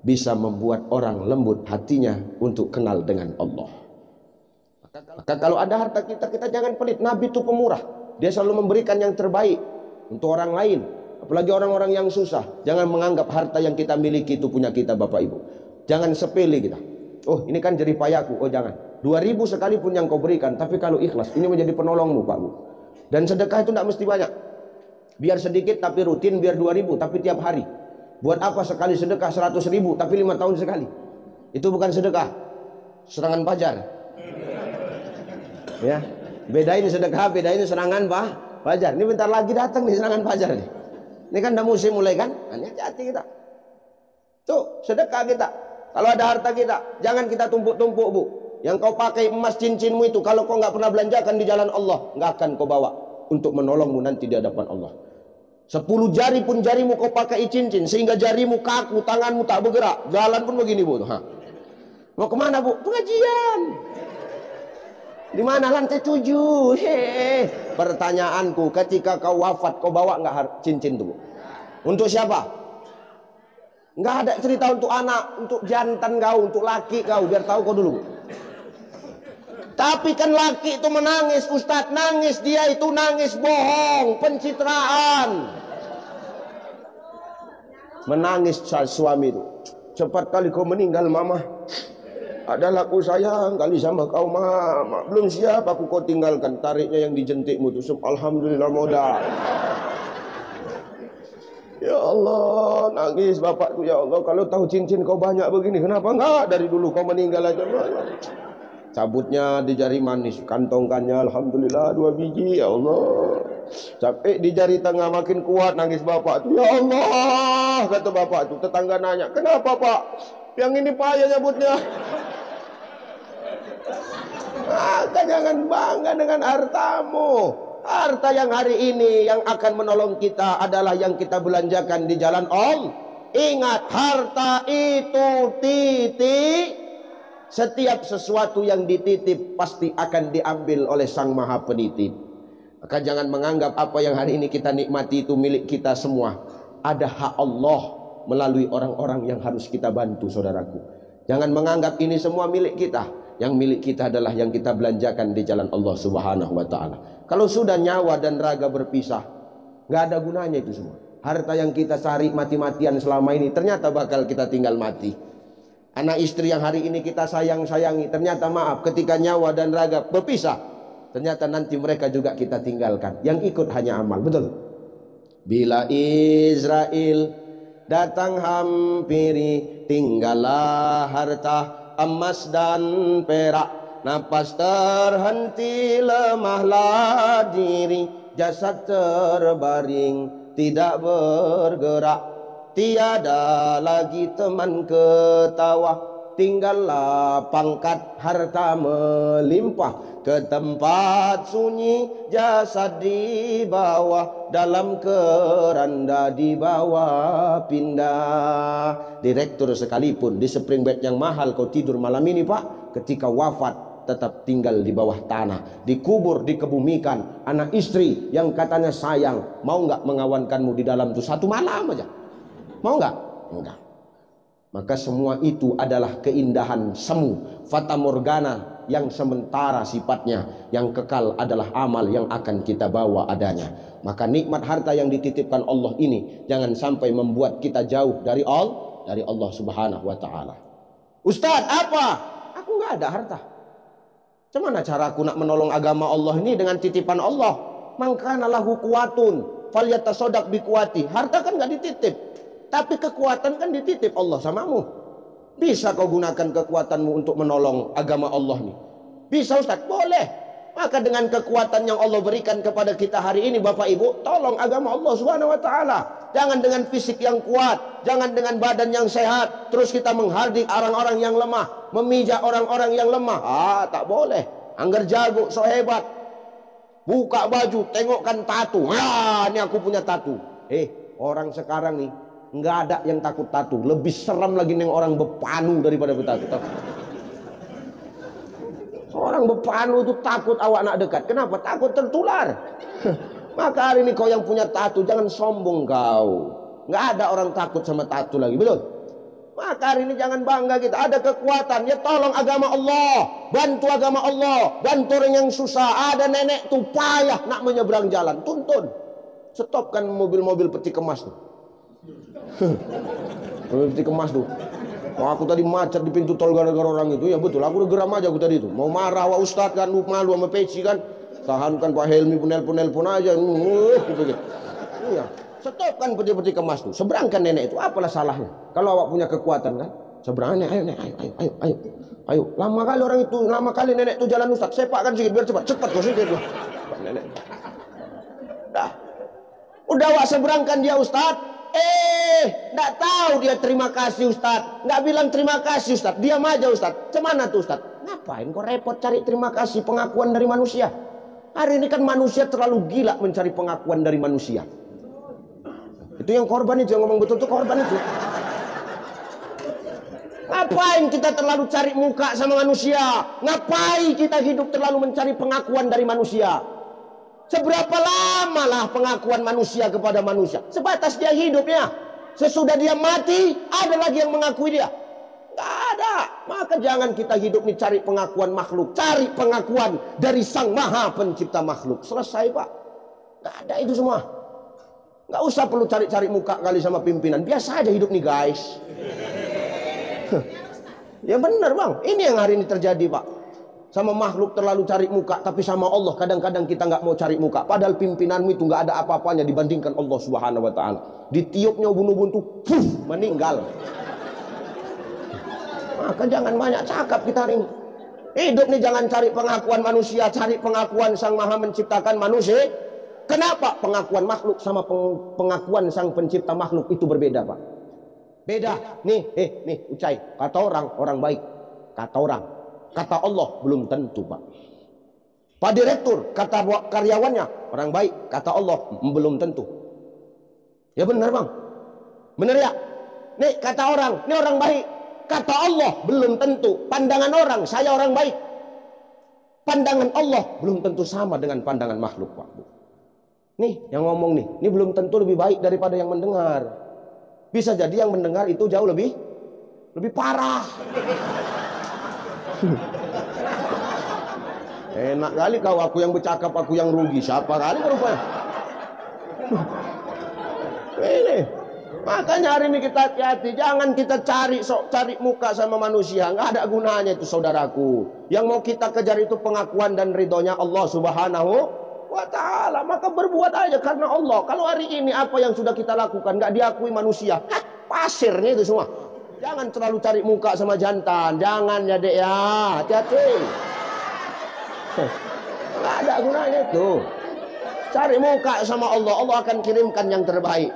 [SPEAKER 1] bisa membuat orang lembut hatinya untuk kenal dengan Allah. Maka kalau ada harta kita, kita jangan pelit. Nabi itu pemurah. Dia selalu memberikan yang terbaik untuk orang lain. Apalagi orang-orang yang susah. Jangan menganggap harta yang kita miliki itu punya kita, Bapak Ibu. Jangan sepele kita. Oh, ini kan jerih payahku. Oh, jangan. 2.000 sekalipun yang kau berikan. Tapi kalau ikhlas, ini menjadi penolongmu, Pak Bu. Dan sedekah itu tidak mesti banyak. Biar sedikit tapi rutin. Biar 2.000 tapi tiap hari. Buat apa sekali sedekah 100.000 tapi 5 tahun sekali? Itu bukan sedekah. Serangan pajar. Ya. Bedain sedekah, bedain serangan pajar. Ini bentar lagi datang nih serangan pajar nih. Ini kan udah musim mulai kan? Hati-hati kita. Tuh, sedekah kita. Kalau ada harta kita, jangan kita tumpuk-tumpuk, Bu. Yang kau pakai emas cincinmu itu, kalau kau nggak pernah belanjakan di jalan Allah, nggak akan kau bawa untuk menolongmu nanti di hadapan Allah. 10 jari pun jarimu kau pakai cincin, sehingga jarimu kaku, tanganmu tak bergerak. Jalan pun begini, Bu. Mau kemana, Bu? Pengajian. Di mana? Lantai 7. Pertanyaanku, ketika kau wafat, kau bawa nggak cincin tuh? Untuk siapa? Nggak ada cerita untuk anak, untuk jantan kau, untuk laki kau, biar tahu kau dulu. Tapi kan laki itu menangis, Ustadz, nangis dia itu nangis bohong, pencitraan. Menangis suami itu. Cepat kali kau meninggal, Mama. Adalah aku sayang kali sama kau, Mama. Belum siap aku kau tinggalkan. Tariknya yang dijentikmu itu. Alhamdulillah modal. Ya Allah, nangis bapakku. Ya Allah, kalau tahu cincin kau banyak begini, kenapa enggak dari dulu kau meninggal aja? Cabutnya di jari manis, kantongkannya alhamdulillah 2 biji. Ya Allah. Capek di jari tengah makin kuat nangis bapak tuh. Ya Allah, kata bapak tuh. Tetangga nanya, kenapa Pak? Yang ini payah nyebutnya. Maka jangan bangga dengan hartamu. Harta yang hari ini yang akan menolong kita adalah yang kita belanjakan di jalan Allah. Ingat, harta itu titip. Setiap sesuatu yang dititip pasti akan diambil oleh Sang Maha Penitip. Maka jangan menganggap apa yang hari ini kita nikmati itu milik kita semua. Ada hak Allah melalui orang-orang yang harus kita bantu, saudaraku. Jangan menganggap ini semua milik kita. Yang milik kita adalah yang kita belanjakan di jalan Allah Subhanahu wa ta'ala. Kalau sudah nyawa dan raga berpisah, nggak ada gunanya itu semua. Harta yang kita cari mati-matian selama ini ternyata bakal kita tinggal mati. Anak istri yang hari ini kita sayang-sayangi, ternyata maaf ketika nyawa dan raga berpisah, ternyata nanti mereka juga kita tinggalkan. Yang ikut hanya amal, betul? Bila Israel datang hampiri, tinggallah harta emas dan perak. Napas terhenti, lemahlah diri, jasad terbaring, tidak bergerak. Tiada lagi teman ketawa, tinggallah pangkat harta melimpah. Ke tempat sunyi jasad dibawa, dalam keranda dibawa pindah. Direktur sekalipun di spring bed yang mahal kau tidur malam ini, Pak, ketika wafat tetap tinggal di bawah tanah, dikubur, dikebumikan. Anak istri yang katanya sayang, mau nggak mengawankanmu di dalam itu 1 malam aja? Mau nggak? Enggak. Maka semua itu adalah keindahan semu, fata morgana yang sementara sifatnya, yang kekal adalah amal yang akan kita bawa adanya. Maka nikmat harta yang dititipkan Allah ini jangan sampai membuat kita jauh dari Allah Subhanahu wa ta'ala. Ustadz, apa? Aku nggak ada harta. Gimana cara aku nak menolong agama Allah ini dengan titipan Allah? Mangkana lahu kuwatun falyatasaddaq biquwati. Harta kan nggak dititip, tapi kekuatan kan dititip Allah samamu. Bisa kau gunakan kekuatanmu untuk menolong agama Allah nih? Bisa, Ustaz? Boleh. Maka dengan kekuatan yang Allah berikan kepada kita hari ini, Bapak Ibu, tolong agama Allah Subhanahu wa ta'ala. Jangan dengan fisik yang kuat, jangan dengan badan yang sehat, terus kita menghardik orang-orang yang lemah, memijak orang-orang yang lemah. Tak boleh. Angger jago, so hebat. Buka baju, tengokkan tatu. Ini aku punya tatu. Orang sekarang nih nggak ada yang takut tatu. Lebih seram lagi nih orang bepanu daripada bertatu. Orang bepanu itu takut awak nak dekat. Kenapa? Takut tertular. Maka hari ini kau yang punya tatu, jangan sombong kau. Nggak ada orang takut sama tatu lagi, betul? Maka hari ini jangan bangga kita. Ada kekuatan, ya tolong agama Allah, bantu agama Allah, bantu orang yang susah. Ada nenek tuh payah nak menyeberang jalan, tuntun. Stopkan mobil-mobil peti kemas tuh. Peti kemas tuh. Aku tadi macet di pintu tol gara-gara orang itu. Ya betul, aku udah geram aja aku tadi itu. Mau marah wa Ustadz kan, lu malu sama peci kan. Tahankan Pak Helmi pun aja. Gitu. Iya. Stopkan peti-peti kemas tuh. Seberangkan nenek itu. Apalah salahnya? Kalau awak punya kekuatan kan, seberangkan. Ayo. Lama kali nenek itu jalan Ustadz. Sepakkan sedikit biar cepat kau sedikit. Nenek. Udah awak seberangkan dia Ustadz. Nggak tahu dia terima kasih Ustadz. Nggak bilang terima kasih Ustadz. Diam aja Ustadz. Cemana tuh Ustadz? Ngapain kau repot cari terima kasih, pengakuan dari manusia? Hari ini kan manusia terlalu gila mencari pengakuan dari manusia. Itu yang korban itu, yang ngomong betul tuh korban itu. Ngapain kita terlalu cari muka sama manusia? Ngapain kita hidup terlalu mencari pengakuan dari manusia? Seberapa lama lah pengakuan manusia kepada manusia? Sebatas dia hidupnya. Sesudah dia mati, ada lagi yang mengakui dia? Nggak ada. Maka jangan kita hidup nih cari pengakuan makhluk. Cari pengakuan dari Sang Maha Pencipta makhluk. Selesai Pak. Nggak ada itu semua. Nggak usah perlu cari-cari muka kali sama pimpinan. Biasa aja hidup nih guys. Ya benar Bang. Ini yang hari ini terjadi Pak. Sama makhluk terlalu cari muka, tapi sama Allah kadang-kadang kita nggak mau cari muka. Padahal pimpinanmu itu nggak ada apa-apanya dibandingkan Allah Subhanahu Wa Taala. Ditiupnya ubun-ubun tuh, meninggal. Maka jangan banyak cakap kita hari ini. Hidup nih jangan cari pengakuan manusia, cari pengakuan Sang Maha Menciptakan manusia. Kenapa pengakuan makhluk sama pengakuan Sang Pencipta makhluk itu berbeda Pak? Beda. Nih, Ucai. Kata orang baik. Kata orang. Kata Allah belum tentu, Pak. Pak Direktur, kata karyawannya orang baik. Kata Allah belum tentu. Ya benar, Bang. Benar ya? Nih kata orang, ini orang baik. Kata Allah belum tentu. Pandangan orang, saya orang baik. Pandangan Allah belum tentu sama dengan pandangan makhluk, Pak. Nih yang ngomong nih, ini belum tentu lebih baik daripada yang mendengar. Bisa jadi yang mendengar itu jauh lebih parah. Enak kali kau, aku yang bercakap, aku yang rugi. Siapa kali rupanya? Ini. Makanya hari ini kita hati-hati, jangan kita cari muka sama manusia, nggak ada gunanya itu, saudaraku. Yang mau kita kejar itu pengakuan dan ridhonya Allah Subhanahu wa Ta'ala. Maka berbuat aja karena Allah. Kalau hari ini apa yang sudah kita lakukan nggak diakui manusia, pasirnya itu semua. Jangan terlalu cari muka sama jantan, jangan ya dek ya, hati-hati. Nggak ada gunanya itu. Cari muka sama Allah, Allah akan kirimkan yang terbaik.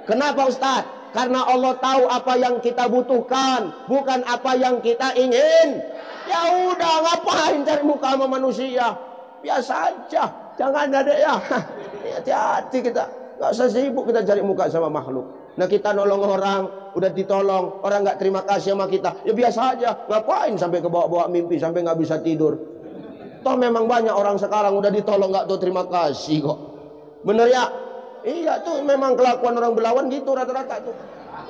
[SPEAKER 1] Kenapa Ustaz? Karena Allah tahu apa yang kita butuhkan, bukan apa yang kita ingin. Ya udah, ngapain cari muka sama manusia? Biasa aja, jangan ada ya. Hati-hati kita, nggak usah sibuk kita cari muka sama makhluk. Nah kita nolong orang, udah ditolong, orang nggak terima kasih sama kita, ya biasa aja. Ngapain sampai ke bawa-bawa mimpi, sampai nggak bisa tidur? Toh memang banyak orang sekarang udah ditolong nggak tuh terima kasih kok. Bener ya? Iya tuh memang kelakuan orang Belawan gitu rata-rata tuh.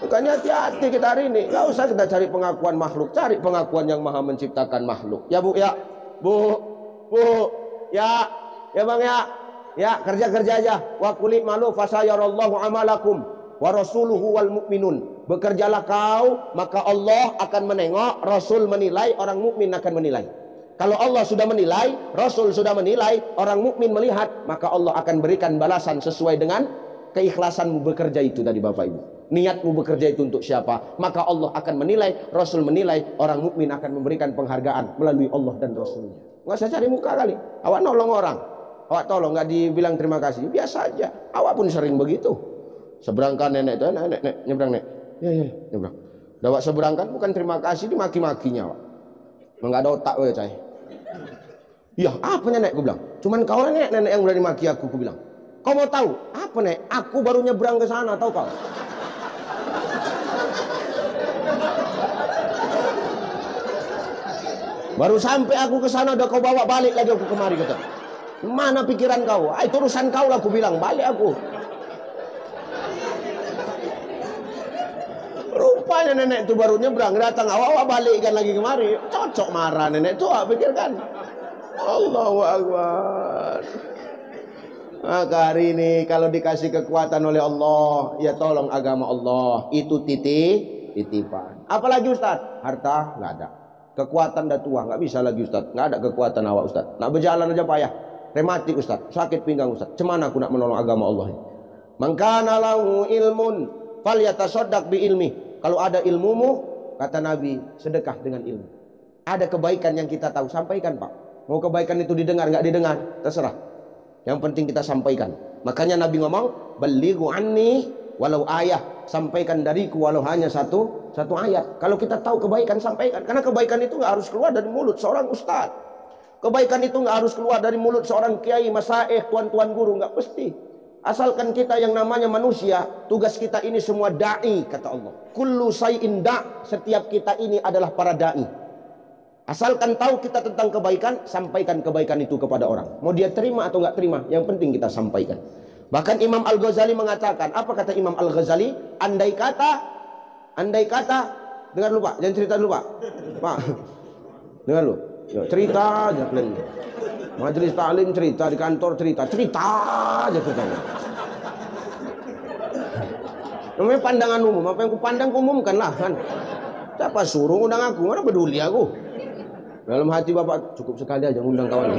[SPEAKER 1] Makanya hati-hati kita hari ini. Gak usah kita cari pengakuan makhluk, cari pengakuan yang maha menciptakan makhluk. Ya Bu, ya Bu, ya Bang ya kerja aja. Wa qul malu fasayarallahu amalakum wa rasuluhu wal mu'minun. Bekerjalah kau, maka Allah akan menengok, Rasul menilai, orang mukmin akan menilai. Kalau Allah sudah menilai, Rasul sudah menilai, orang mukmin melihat, maka Allah akan berikan balasan sesuai dengan keikhlasanmu bekerja itu tadi Bapak Ibu. Niatmu bekerja itu untuk siapa? Maka Allah akan menilai, Rasul menilai, orang mukmin akan memberikan penghargaan melalui Allah dan Rasulnya. Nggak usah cari muka kali. Awak nolong orang, awak tolong nggak dibilang terima kasih, biasa aja. Awak pun sering begitu. Seberangkan nenek itu, nenek nyebrang nek. Ya nyebrang. Awak seberangkan bukan terima kasih, dimaki-makinya awak. Nggak ada otak weh cai. Iya, apa nenek? Gue bilang. Cuman kau nenek yang udah dimaki aku bilang. Kau mau tahu? Apa nek? Aku baru nyebrang ke sana, tahu kau? Baru sampai aku ke sana udah kau bawa balik lagi aku kemari kata. Mana pikiran kau? Itu urusan kau lah aku bilang, balik aku. Rupanya nenek itu baru nyebrang, datang awak balikkan lagi kemari. Cocok marah nenek itu, pikirkan. Allahu Akbar. Maka hari ini kalau dikasih kekuatan oleh Allah, ya tolong agama Allah. Itu titipan. Apalagi Ustaz? Harta nggak ada. Kekuatan dah tua, nggak bisa lagi Ustaz. Nggak ada kekuatan awak Ustaz. Nak berjalan aja payah. Rematik Ustaz, sakit pinggang Ustaz. Cemana aku nak menolong agama Allah ini? Mangkana lahu ilmun falyatasaddaq bi ilmi. Kalau ada ilmumu, kata Nabi, sedekah dengan ilmu. Ada kebaikan yang kita tahu, sampaikan Pak. Mau kebaikan itu didengar nggak didengar, terserah. Yang penting kita sampaikan. Makanya Nabi ngomong, balighu anni walau ayah, sampaikan dariku walau hanya satu ayat. Kalau kita tahu kebaikan, sampaikan. Karena kebaikan itu nggak harus keluar dari mulut seorang ustaz. Kebaikan itu nggak harus keluar dari mulut seorang kiai, masaih, tuan-tuan guru, nggak mesti. Asalkan kita yang namanya manusia, tugas kita ini semua da'i, kata Allah. Kullu say'in da', setiap kita ini adalah para da'i. Asalkan tahu kita tentang kebaikan, sampaikan kebaikan itu kepada orang. Mau dia terima atau nggak terima, yang penting kita sampaikan. Bahkan Imam Al-Ghazali mengatakan, apa kata Imam Al-Ghazali? Andai kata, dengar lu Pak, jangan cerita dulu Pak. Dengar lu, cerita aja kalian. Majelis taklim cerita, di kantor cerita aja ceritanya. Namanya pandangan umum, apa yang ku pandang umumkan lah kan. Siapa suruh undang aku, mana peduli aku. Dalam hati Bapak cukup sekali aja undang kawan.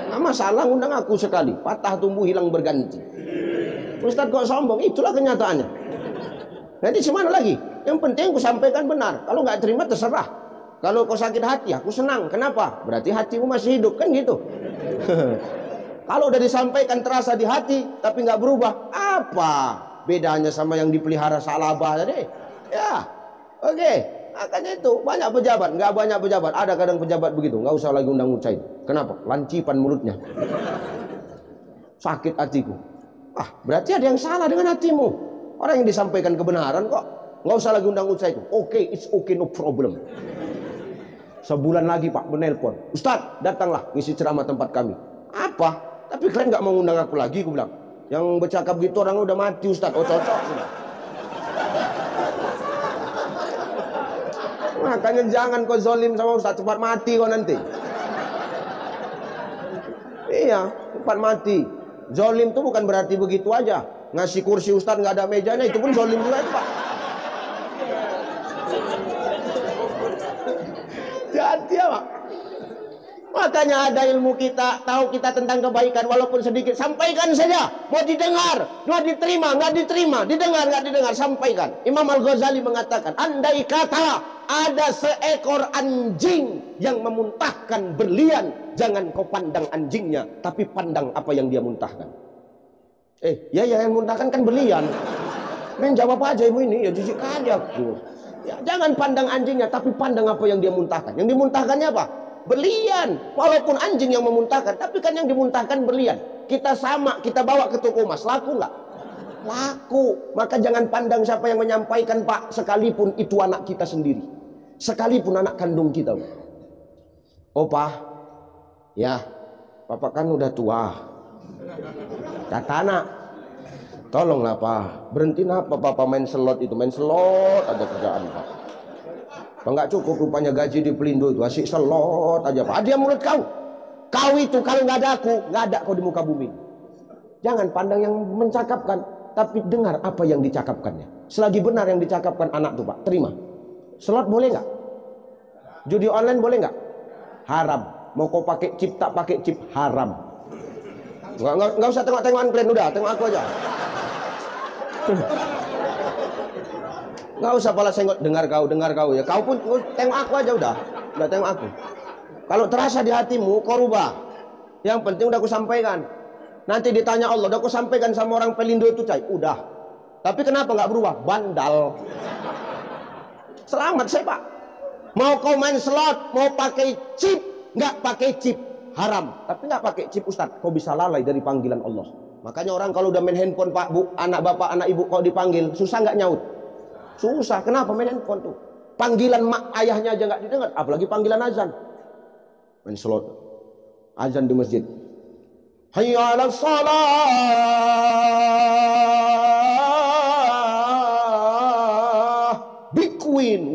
[SPEAKER 1] Nggak masalah undang aku sekali, patah tumbuh hilang berganti. Ustaz kok sombong, itulah kenyataannya. Nanti semana lagi, yang penting aku sampaikan benar. Kalau nggak terima terserah. Kalau kau sakit hati, aku senang. Kenapa? Berarti hatimu masih hidup, kan gitu. Kalau udah disampaikan terasa di hati, tapi nggak berubah, apa? bedanya sama yang dipelihara salabah tadi? Ya, oke. Makanya itu banyak pejabat, nggak banyak pejabat. Ada kadang pejabat begitu, nggak usah lagi undang Ucaid. Kenapa? Lancipan mulutnya. Sakit hatiku. Berarti ada yang salah dengan hatimu. Orang yang disampaikan kebenaran kok. Nggak usah lagi undang Ucaid. Oke, it's okay, no problem. Sebulan lagi Pak menelpon, Ustadz datanglah ngisi ceramah tempat kami. Apa? Tapi kalian nggak mau undang aku lagi, aku bilang. Yang bercakap gitu orang udah mati Ustadz. Oh cocok. Makanya jangan kau zolim sama Ustadz, cepat mati kau nanti. Iya, cepat mati. Zolim itu bukan berarti begitu aja. Ngasih kursi Ustadz nggak ada mejanya, itu pun zolim juga itu Pak. Hati ya Pak. Makanya ada ilmu kita, tahu kita tentang kebaikan walaupun sedikit, sampaikan saja. Mau didengar, mau diterima, nggak diterima, didengar, nggak didengar, sampaikan. Imam Al-Ghazali mengatakan, andai kata ada seekor anjing yang memuntahkan berlian, jangan kau pandang anjingnya, tapi pandang apa yang dia muntahkan. Ya yang muntahkan kan berlian. Men jawab aja ibu ini, ya jujur aja. Ya, jangan pandang anjingnya, tapi pandang apa yang dia muntahkan. Yang dimuntahkannya apa? Berlian. Walaupun anjing yang memuntahkan, tapi kan yang dimuntahkan berlian. Kita sama, kita bawa ke toko emas, laku nggak? Laku. Maka jangan pandang siapa yang menyampaikan Pak, sekalipun itu anak kita sendiri, sekalipun anak kandung kita. Oh Pak, ya Bapak kan udah tua. Kata anak, tolonglah Pak, berhenti apa Bapak main slot itu, main slot aja kerjaan Pak. Enggak cukup rupanya gaji di Pelindo itu, asik slot aja Pak. Dia mulut kau. Kau itu kalau nggak ada aku, nggak ada kau di muka bumi. Jangan pandang yang mencakapkan, tapi dengar apa yang dicakapkannya. Selagi benar yang dicakapkan anak tuh Pak, terima. Slot boleh nggak? Judi online boleh nggak? Haram. Mau kau pakai chip tak pakai chip, haram. Nggak usah tengok-tengokan kalian, udah tengok aku aja. Nggak usah pala senggol, dengar kau ya. Kau pun tengok aku aja udah tengok aku. Kalau terasa di hatimu, kau rubah. Yang penting udah aku sampaikan. Nanti ditanya Allah, udah aku sampaikan sama orang Pelindo itu cai, udah. Tapi kenapa nggak berubah? Bandal. Selamat saya Pak. Mau kau main slot, mau pakai chip, nggak pakai chip, haram. Tapi nggak pakai chip Ustadz, kau bisa lalai dari panggilan Allah. Makanya orang kalau udah main handphone Pak, Bu, anak bapak, anak ibu kau dipanggil, susah nggak nyaut? Susah. Kenapa? Main handphone tuh. Panggilan mak ayahnya aja nggak didengar, apalagi panggilan azan. Main slot, azan di masjid. Hayya 'alas shalah, Big Queen.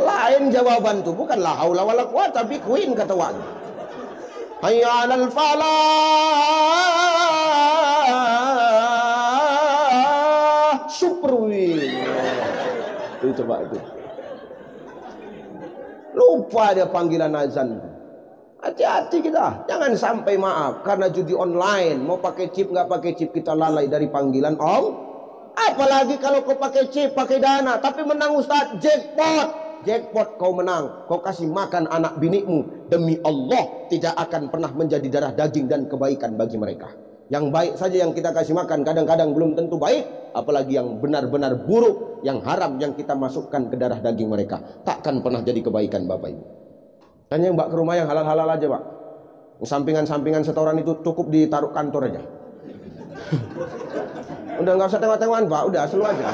[SPEAKER 1] Lain jawaban tuh, bukan la haula wala quwata, Big Queen kata Wan. Hayya 'alal falah, Super Win. Itu coba itu. Lupa dia panggilan azan. Hati-hati kita, jangan sampai maaf karena judi online, mau pakai chip nggak pakai chip kita lalai dari panggilan Allah. Apalagi kalau kau pakai chip, pakai dana, tapi menang Ustaz, jackpot kau menang, kau kasih makan anak binikmu, demi Allah tidak akan pernah menjadi darah daging dan kebaikan bagi mereka. Yang baik saja yang kita kasih makan kadang-kadang belum tentu baik, apalagi yang benar-benar buruk, yang haram yang kita masukkan ke darah daging mereka, takkan pernah jadi kebaikan Bapak Ibu. Tanya Mbak ke rumah yang halal-halal aja Pak. Sampingan-sampingan setoran itu cukup ditaruh kantor aja. Udah nggak usah tengok-tengokan Pak, udah selalu aja.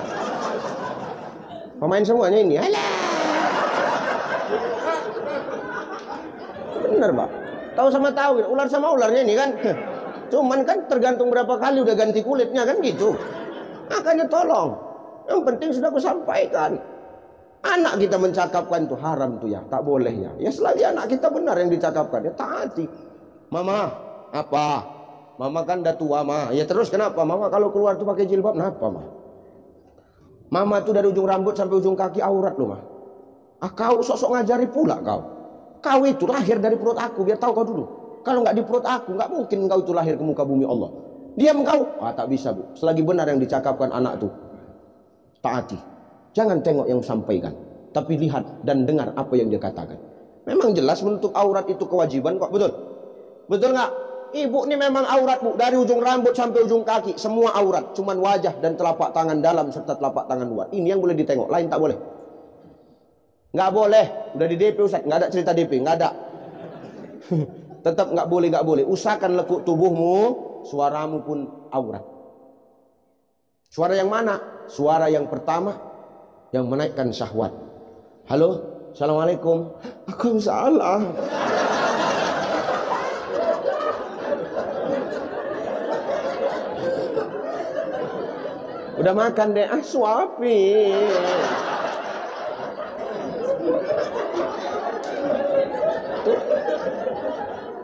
[SPEAKER 1] Pemain semuanya ini, alah. Bener Pak. Tahu sama tahu, ular sama ularnya ini kan. Cuman kan tergantung berapa kali udah ganti kulitnya kan gitu. Makanya tolong. Yang penting sudah aku sampaikan. Anak kita mencakapkan itu haram tuh ya, tak boleh ya. Ya selagi anak kita benar yang dicakapkan, ya taati. Mama, apa? Mama kan udah tua mah. Ya terus kenapa? Mama kalau keluar tuh pakai jilbab, kenapa mah? Mama tuh dari ujung rambut sampai ujung kaki aurat loh mah. Kau sosok ngajari pula kau. Kau itu lahir dari perut aku, biar tahu kau dulu. Kalau nggak di perut aku, nggak mungkin kau itu lahir ke muka bumi Allah. Diam kau? Tak bisa Bu. Selagi benar yang dicakapkan anak tuh, taati. Jangan tengok yang sampaikan, tapi lihat dan dengar apa yang dia katakan. Memang jelas menutup aurat itu kewajiban kok, betul? Betul nggak? Ibu ini memang aurat, Bu, dari ujung rambut sampai ujung kaki semua aurat, cuman wajah dan telapak tangan dalam serta telapak tangan luar. Ini yang boleh ditengok, lain tak boleh. Nggak boleh, udah di DP Ustaz, nggak ada cerita DP, nggak ada. Tetap nggak boleh, nggak boleh. Usahakan lekuk tubuhmu, suaramu pun aurat. Suara yang mana? Suara yang pertama yang menaikkan syahwat. Halo, assalamualaikum. Aku salah. Udah makan deh, suapi.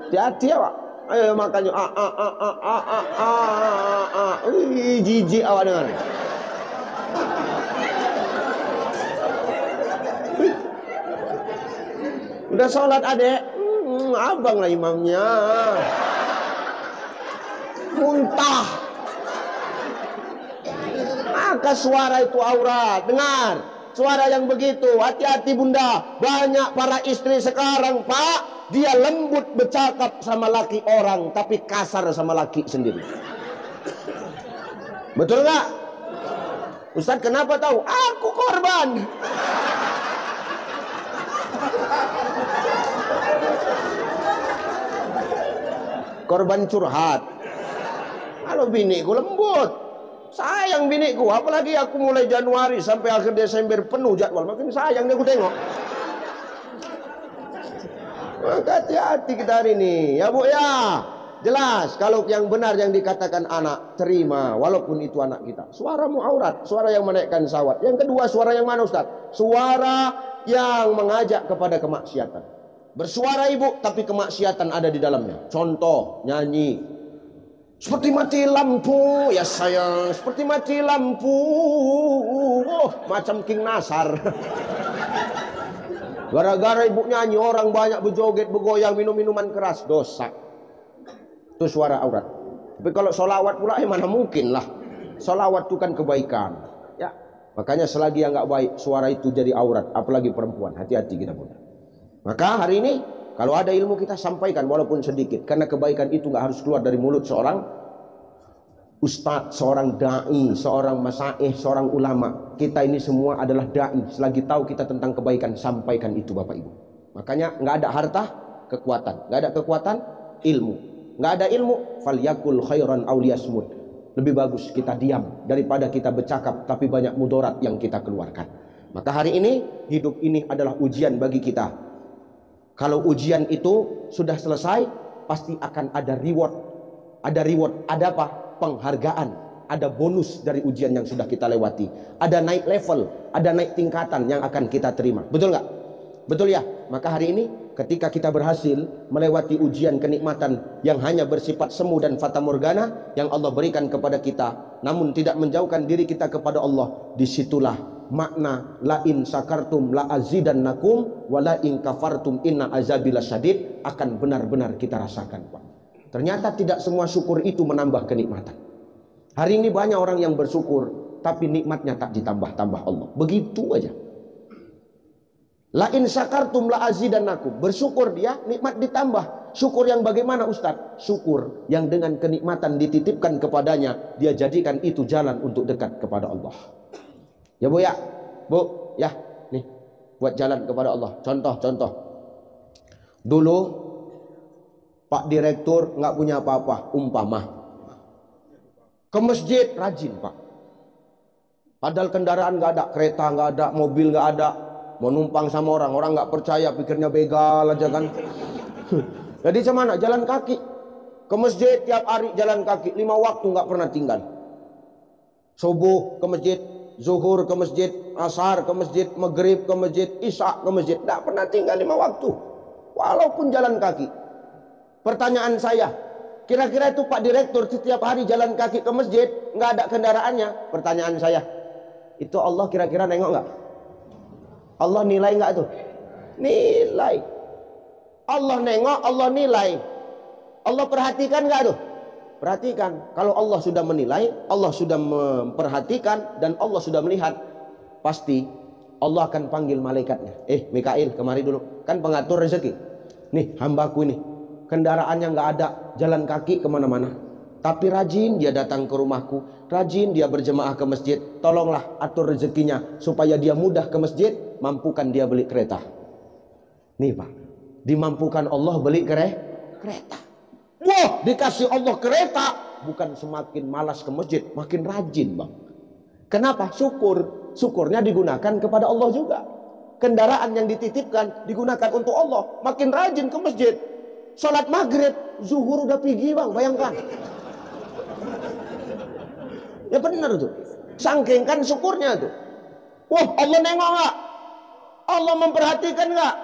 [SPEAKER 1] Hati-hati ya, Pak. Ayo makan yuk. Jijik awak dengar. Udah sholat adek, abang lah imamnya. Muntah. Maka suara itu aurat. Dengar, suara yang begitu, hati-hati bunda. Banyak para istri sekarang, Pak, dia lembut bercakap sama laki orang, tapi kasar sama laki sendiri. Betul nggak? Ustaz kenapa tahu? Aku korban. Korban curhat. Kalau biniku lembut, sayang biniku, apalagi aku mulai Januari sampai akhir Desember penuh jadwal, makin sayang dia aku tengok. Maka hati-hati kita hari ini, ya Bu ya. Jelas, kalau yang benar yang dikatakan anak, terima, walaupun itu anak kita. Suaramu aurat, suara yang menaikkan syahwat. Yang kedua, suara yang mana Ustaz? Suara yang mengajak kepada kemaksiatan. Bersuara ibu, tapi kemaksiatan ada di dalamnya. Contoh, nyanyi. Seperti mati lampu, ya sayang, seperti mati lampu. Oh, macam King Nasar. Gara-gara ibu nyanyi, orang banyak berjoget, bergoyang, minum minuman keras, dosa. Itu suara aurat. Tapi kalau solawat pula, mana mungkin lah. Solawat itu kan kebaikan. Ya, makanya selagi yang nggak baik, suara itu jadi aurat. Apalagi perempuan, hati-hati kita punya. Maka hari ini, kalau ada ilmu kita sampaikan walaupun sedikit. Karena kebaikan itu nggak harus keluar dari mulut seorang ustadz, seorang da'i, seorang masaih, seorang ulama. Kita ini semua adalah da'i. Selagi tahu kita tentang kebaikan, sampaikan itu Bapak Ibu. Makanya nggak ada harta, kekuatan. Nggak ada kekuatan, ilmu. Nggak ada ilmu, falyakul khairan aw liyasmut. Lebih bagus kita diam daripada kita bercakap tapi banyak mudarat yang kita keluarkan. Maka hari ini, hidup ini adalah ujian bagi kita. Kalau ujian itu sudah selesai, pasti akan ada reward. Ada reward, ada apa? Penghargaan. Ada bonus dari ujian yang sudah kita lewati. Ada naik level, ada naik tingkatan yang akan kita terima. Betul nggak? Betul ya? Maka hari ini, ketika kita berhasil melewati ujian kenikmatan yang hanya bersifat semu dan fata morgana yang Allah berikan kepada kita, namun tidak menjauhkan diri kita kepada Allah, disitulah makna la in sakartum la azidannakum wa la in kafartum inna azabi lasyadid akan benar-benar kita rasakan, Pak. Ternyata tidak semua syukur itu menambah kenikmatan. Hari ini banyak orang yang bersyukur tapi nikmatnya tak ditambah-tambah Allah. Begitu aja. La in sakartum la azidannakum. Bersyukur dia, nikmat ditambah. Syukur yang bagaimana Ustaz? Syukur yang dengan kenikmatan dititipkan kepadanya, dia jadikan itu jalan untuk dekat kepada Allah. Ya Bu ya, Bu ya, nih buat jalan kepada Allah. Contoh. Dulu Pak Direktur nggak punya apa-apa, umpama ke masjid rajin Pak. Padahal kendaraan nggak ada, kereta nggak ada, mobil nggak ada, mau numpang sama orang nggak percaya, pikirnya begal aja kan. Jadi cuman jalan kaki ke masjid tiap hari, jalan kaki 5 waktu nggak pernah tinggal. Subuh ke masjid, zuhur ke masjid, asar ke masjid, maghrib ke masjid, isya ke masjid. Tidak pernah tinggal 5 waktu. Walaupun jalan kaki. Pertanyaan saya, kira-kira itu Pak Direktur setiap hari jalan kaki ke masjid, nggak ada kendaraannya. Pertanyaan saya, itu Allah kira-kira nengok nggak? Allah nilai nggak tuh? Nilai. Allah nengok, Allah nilai. Allah perhatikan nggak tuh? Perhatikan, kalau Allah sudah menilai, Allah sudah memperhatikan, dan Allah sudah melihat, pasti Allah akan panggil malaikatnya. Mikail, kemari dulu. Kan pengatur rezeki. Nih hambaku ini, kendaraannya nggak ada, jalan kaki kemana-mana. Tapi rajin dia datang ke rumahku, rajin dia berjemaah ke masjid. Tolonglah atur rezekinya supaya dia mudah ke masjid, mampukan dia beli kereta. Nih Pak, dimampukan Allah beli kereta. Wah, dikasih Allah kereta, bukan semakin malas ke masjid, makin rajin Bang. Kenapa? Syukurnya digunakan kepada Allah juga. Kendaraan yang dititipkan digunakan untuk Allah, makin rajin ke masjid. Salat maghrib, zuhur udah pergi Bang, bayangkan. Ya benar tuh. Sangkingkan syukurnya tuh. Wah, Allah nengok nggak? Allah memperhatikan nggak?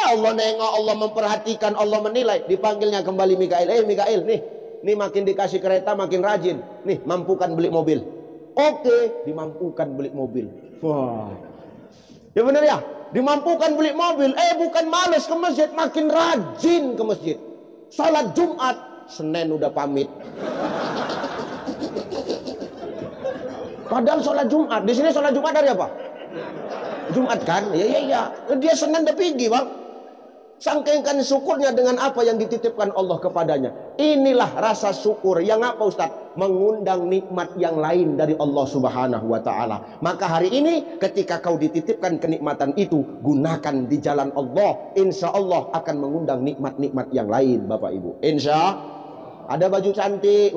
[SPEAKER 1] Allah nengok, Allah memperhatikan, Allah menilai. Dipanggilnya kembali Mikail. Mikail, nih makin dikasih kereta makin rajin. Nih, mampukan beli mobil. Oke, dimampukan beli mobil. Wah. Ya benar ya? Dimampukan beli mobil. Bukan males ke masjid, makin rajin ke masjid. Salat Jumat, Senin udah pamit. Padahal sholat Jumat, di sini sholat Jumat dari apa? Jumat kan? Iya. Dia Senin udah pergi Bang. Sangkingkan syukurnya dengan apa yang dititipkan Allah kepadanya. Inilah rasa syukur yang apa Ustaz? Mengundang nikmat yang lain dari Allah Subhanahu wa ta'ala. Maka hari ini ketika kau dititipkan kenikmatan itu, gunakan di jalan Allah. Insya Allah akan mengundang nikmat-nikmat yang lain Bapak Ibu. Insya ada baju cantik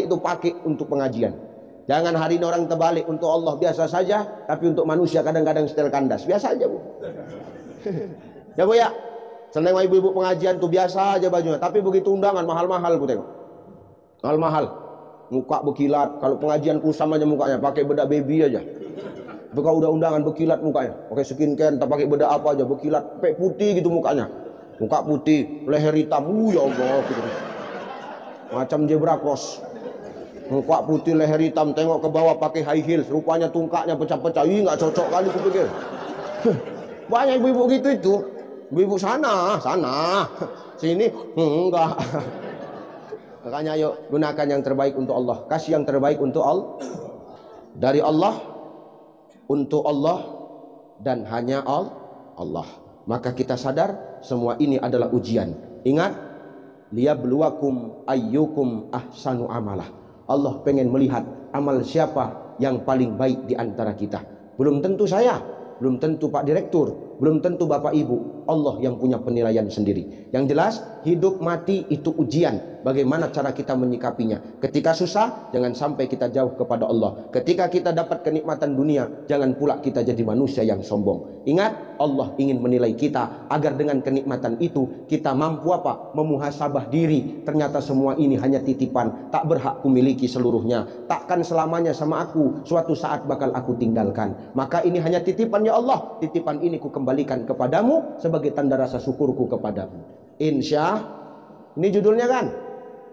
[SPEAKER 1] itu pakai untuk pengajian. Jangan hari ini orang terbalik, untuk Allah biasa saja, tapi untuk manusia kadang-kadang setel kandas. Biasa aja Bu. Ya Bu ya. Seneng ibu-ibu pengajian tuh biasa aja bajunya, tapi begitu undangan mahal-mahal ku tengok. Mahal-mahal. Muka berkilat, kalau pengajian kusam aja mukanya, pakai bedak baby aja. Tapi kalau udah undangan berkilat mukanya, pakai skincare, entah pakai bedak apa aja, berkilat, sampai putih gitu mukanya. Muka putih, leher hitam, ya Allah gitu. Macam zebra cross. Muka putih, leher hitam, tengok ke bawah pakai high heels, rupanya tungkaknya pecah-pecah. Ih, nggak cocok kali kupikir. Banyak ibu-ibu gitu itu. Ibu sana, sini enggak. Makanya ayo gunakan yang terbaik untuk Allah. Kasih yang terbaik untuk Allah. Dari Allah, untuk Allah, dan hanya Allah. Maka kita sadar semua ini adalah ujian. Ingat, liyabluwakum ayyukum ahsanu amalah. Allah pengen melihat amal siapa yang paling baik di antara kita. Belum tentu saya, belum tentu Pak Direktur, belum tentu Bapak Ibu. Allah yang punya penilaian sendiri. Yang jelas, hidup mati itu ujian. Bagaimana cara kita menyikapinya? Ketika susah, jangan sampai kita jauh kepada Allah. Ketika kita dapat kenikmatan dunia, jangan pula kita jadi manusia yang sombong. Ingat, Allah ingin menilai kita agar dengan kenikmatan itu kita mampu apa? Memuhasabah diri. Ternyata semua ini hanya titipan, tak berhak kumiliki seluruhnya. Takkan selamanya sama aku, suatu saat bakal aku tinggalkan. Maka ini hanya titipan ya Allah. Titipan ini ku kembalikan kepadamu sebagai tanda rasa syukurku kepadamu. Insya, ini judulnya kan?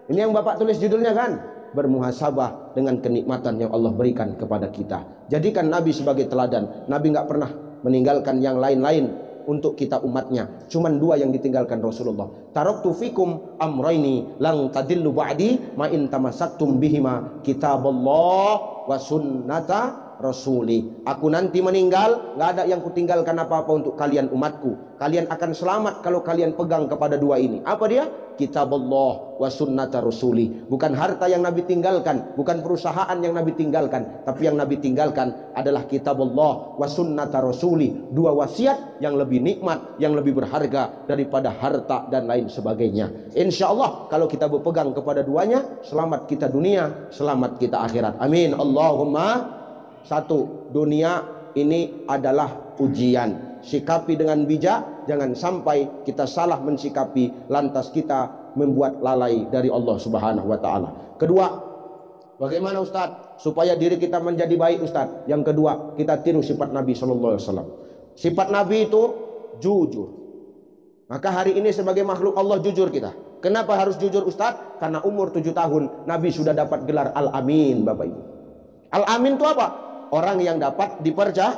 [SPEAKER 1] Ini yang Bapak tulis judulnya kan? Bermuhasabah dengan kenikmatan yang Allah berikan kepada kita. Jadikan Nabi sebagai teladan. Nabi nggak pernah meninggalkan yang lain-lain untuk kita umatnya. Cuman dua yang ditinggalkan Rasulullah. Taraktu fikum amraini lang tadillu ba'di ma in tamassaktum bihima kitaballah wa sunnata rasuli. Aku nanti meninggal, nggak ada yang kutinggalkan apa-apa untuk kalian umatku. Kalian akan selamat kalau kalian pegang kepada dua ini. Apa dia? Kitabullah wa sunnata rasuli. Bukan harta yang Nabi tinggalkan, bukan perusahaan yang Nabi tinggalkan, tapi yang Nabi tinggalkan adalah kitabullah wa sunnata rasuli. Dua wasiat yang lebih nikmat, yang lebih berharga daripada harta dan lain sebagainya. Insya Allah kalau kita berpegang kepada duanya, selamat kita dunia, selamat kita akhirat. Amin. Allahumma. Satu, dunia ini adalah ujian. Sikapi dengan bijak, jangan sampai kita salah mensikapi, lantas kita membuat lalai dari Allah Subhanahu wa ta'ala. Kedua, bagaimana Ustaz supaya diri kita menjadi baik Ustaz? Yang kedua, kita tiru sifat Nabi sallallahu alaihi wasallam. Sifat Nabi itu jujur. Maka hari ini sebagai makhluk Allah jujur kita. Kenapa harus jujur Ustaz? Karena umur 7 tahun Nabi sudah dapat gelar Al-Amin Bapak Ibu. Al-Amin itu apa? Orang yang dapat dipercaya.